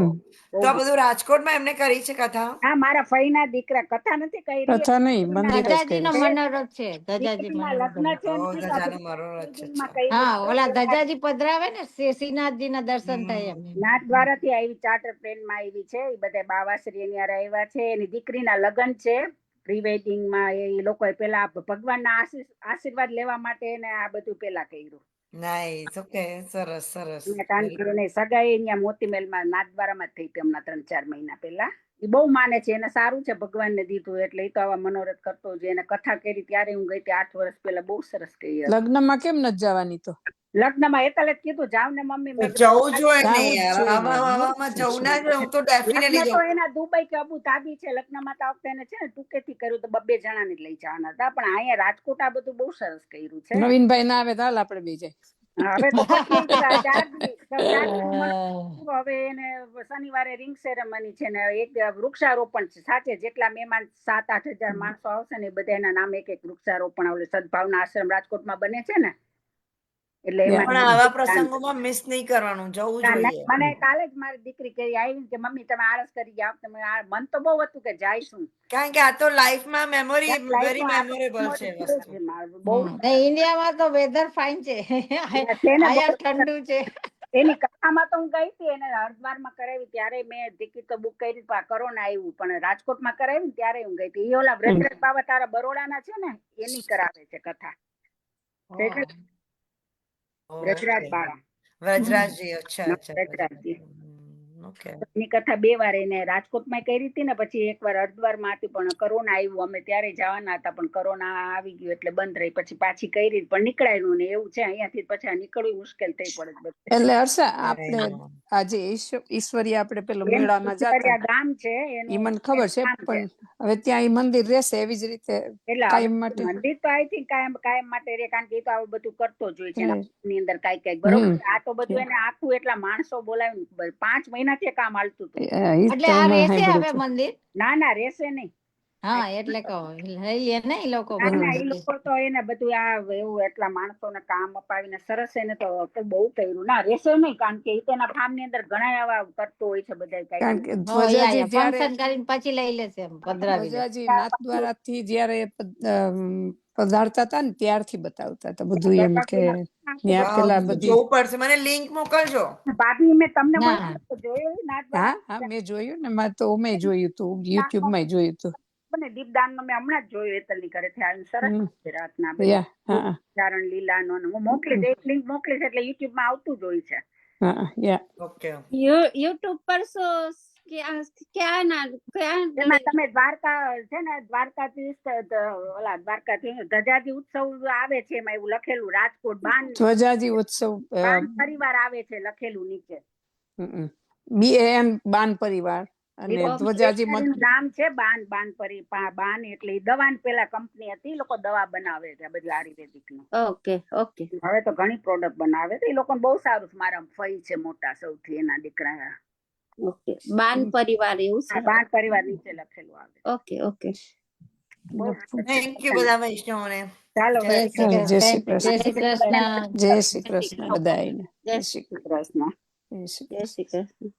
તો આ બધું રાજકોટમાં એમને કરી છે કથા? હા, મારા ફઈના દીકરા. કથા નથી કરી. કથા નહીં, મંદિર જ ધજાજીનો કર્યું. મનોરથ છે. ધજાજી દીકરીના મનોરથ. લગ્ન છે ઓ ને, ધજાનો મનોરથ છે. અચ્છા. હા, ઓલા ધજાજી પધરાવે ને, શ્રીનાથજી ના દર્શન થાય એમ. નાથદ્વારાથી આવી ચાર્ટર પ્લેન માં આવી છે. એ બધા બાવાશ્રી એની હારે આવ્યા છે. એની દીકરીના લગ્ન છે. પ્રી વેડિંગ માં એ લોકોએ પેલા ભગવાનના આશીર્વાદ લેવા માટે એને આ બધું પેલા કર્યું. નાઈસ. ઓકે, સરસ સરસ. કારણ કે એને સગાઈ અહીંયા મોતીમહેલમાં નાથદ્વારામાં જ થઈ હતી હમણાં 3-4 મહિના પહેલા. એ બહુ માને છે, એને સારું છે ભગવાનને દીધું એટલે. એ તો આવા મનોરથ કરતો જ. એને કથા કરી ત્યારે હું ગઈ હતી 8 વર્ષ પહેલા. બહુ સરસ કરી હતી. લગ્નમાં કેમ નથી જવાની તો? લગ્નમાં એટલે જ કીધું જાવ ને મમ્મી. મેં જવું જોઈએ ને જાવું જ યાર. જોઈએ. આવામાં જવું ના જોઈએ. હું તો ડેફિનેટલી લગ્ન તો જાઉં. એના દુબઈ કે અબુ ધાબી છે. લગ્નમાં તો આ વખતે એને છે ને ટૂંકેથી કર્યું તો 2 જણાને જ લઈ જવાના હતા. પણ અહીંયા રાજકોટ આ બધું બહુ સરસ કર્યું છે. નવીનભાઈ ના આવે તો હાલ આપણે બે જાય. હવે તો પછી 4 દી હવે એને શનિવારે રિંગ સેરેમની છે ને એક વૃક્ષારોપણ છે. સાચે જેટલા મહેમાન 7-8 હજાર માણસો આવશે ને એ બધા એના નામે એક વૃક્ષારોપણ આવલે સદભાવના આશ્રમ રાજકોટમાં બને છે ને, એટલે એમાં પણ આવા પ્રસંગોમાં મિસ નહીં કરવાનું, જવું જોઈએ. મને કાલે જ મારી દીકરી કહી આવી કે મમ્મી તમે આળસ કરી જાવ. તમે મન તો બહુ હતું કે જાઈશું. કારણ કે આ તો લાઈફમાં મેમોરી વેરી મેમોરેબલ છે વસ્તુ. બહુ ઇન્ડિયામાં તો વેધર ફાઇન છે. અહીંયા ઠંડુ છે. એની કથામાં તો હું ગઈ હતી. એને હરિદ્વારમાં કરાવી ત્યારે મેં ટિકિટ તો બુક કરી. કોરોના આવ્યું પણ રાજકોટમાં કરાવી ને ત્યારે હું ગઈ હતી. એ ઓલા વ્રજરાજ બાબા તારા બરોડાના છે ને, એની કરાવે છે કથા. વ્રજરાજ બાબા, વ્રજરાજજી. અચ્છા અચ્છા. વ્રજરાજજી. ઓકે. એની કથા 2 વાર એને રાજકોટમાં કરી હતી ને, પછી એકવાર હરિદ્વારમાં હતી પણ કોરોના આવ્યું. અમે ત્યારે જવાના હતા પણ કોરોના આવી ગયું એટલે બંધ રહી. પછી પાછી કરી પણ નીકળાયું ને એવું છે. અહીંયાથી પછી નીકળવું મુશ્કેલ થઈ પડે. એટલે હર્ષા આપણે આજે ઈશ્વરી આપણે પેલો મેળામાં જતા ગામ છે ઈ એનું મને ખબર છે, પણ હવે ત્યાં ઈ મંદિર રહેશે એવી જ રીતે કાયમ માટે? મંદિર તો આઈ થિંક કાયમ માટે રે. કારણ કે એ તો આવું બધું કરતો જ હોય છે ની અંદર કઈ બરોબર. આ તો બધું એને આખું એટલા માણસો બોલાવીને 5 મહિનાથી કામ હાલતું હતું. એટલે આ રહેશે હવે મંદિર? ના રહેશે નહીં. હા, એટલે કહો લઈ લે ને એ લોકો. એ લોકો તો એને બધું આ એવું એટલા માણસોને કામ અપાવીને સરસ. એને તો બહુ કર્યું. ના રહેશે નહીં, કારણ કે તેના ફાર્મ ની અંદર ઘણા એવા કરતો હોય છે બધા. કારણ કે ધ્વજાજી ફંક્શન કરીને પછી લઈ લેશે, પધરાવી લે. ધ્વજાજી નાથદ્વારાથી જયારે પધારતા હતા ને ત્યારથી બતાવતા હતા બધું. એમ કે ત્યાં પેલા બધી જોવું પડશે. મને લિંક મોકલજો ભાભી. મેં તમને જોયું હા હા મેં જોયું ને. મેં તો મેં જોયું તું, યુટ્યુબ માં જોયું તું. દીપદાન નો મેં હમણાં જ જોયું. એતલની ઘરેથી આવીને સરસ રાતના ચારણ લીલા નો હું મોકલીશ. એક લિંક મોકલીશ એટલે યુટ્યુબ માં આવતું જ હોય છે. હા યા ઓકે યુટ્યુબ પર ક્યાં એમાં તમે દ્વારકા છે ને દ્વારકાધીશ ઓલા દ્વારકાધીશ ધજાજી ઉત્સવ આવે છે એમાં એવું લખેલું રાજકોટ બાન ધ્વજાજી ઉત્સવ બાન પરિવાર આવે છે લખેલું નીચે BAN બાન પરિવાર અને એ ધ્વજાજી એનું નામ છે બાન બાન એટલે ઈ દવાની પેલા કંપની હતી, ઈ લોકો દવા બનાવે છે બધી આયુર્વેદિક નું. ઓકે ઓકે હવે તો ઘણી પ્રોડક્ટ બનાવે છે, એ લોકો બહુ સારું છે. મારા ફઈ છે મોટા સૌથી, એના દીકરા ઓકે બાન પરિવાર એવું છે. બાન પરિવાર નીચે લખેલું આવે. ઓકે ઓકે થેન્ક યુ બધા વૈષ્ણવોને. ચાલો જય શ્રી કૃષ્ણ. જય શ્રી જય કૃષ્ણ. શ્રી કૃષ્ણ. જય શ્રી કૃષ્ણ બધાને. જય જય શ્રી કૃષ્ણ. જય શ્રી જય શ્રી કૃષ્ણ.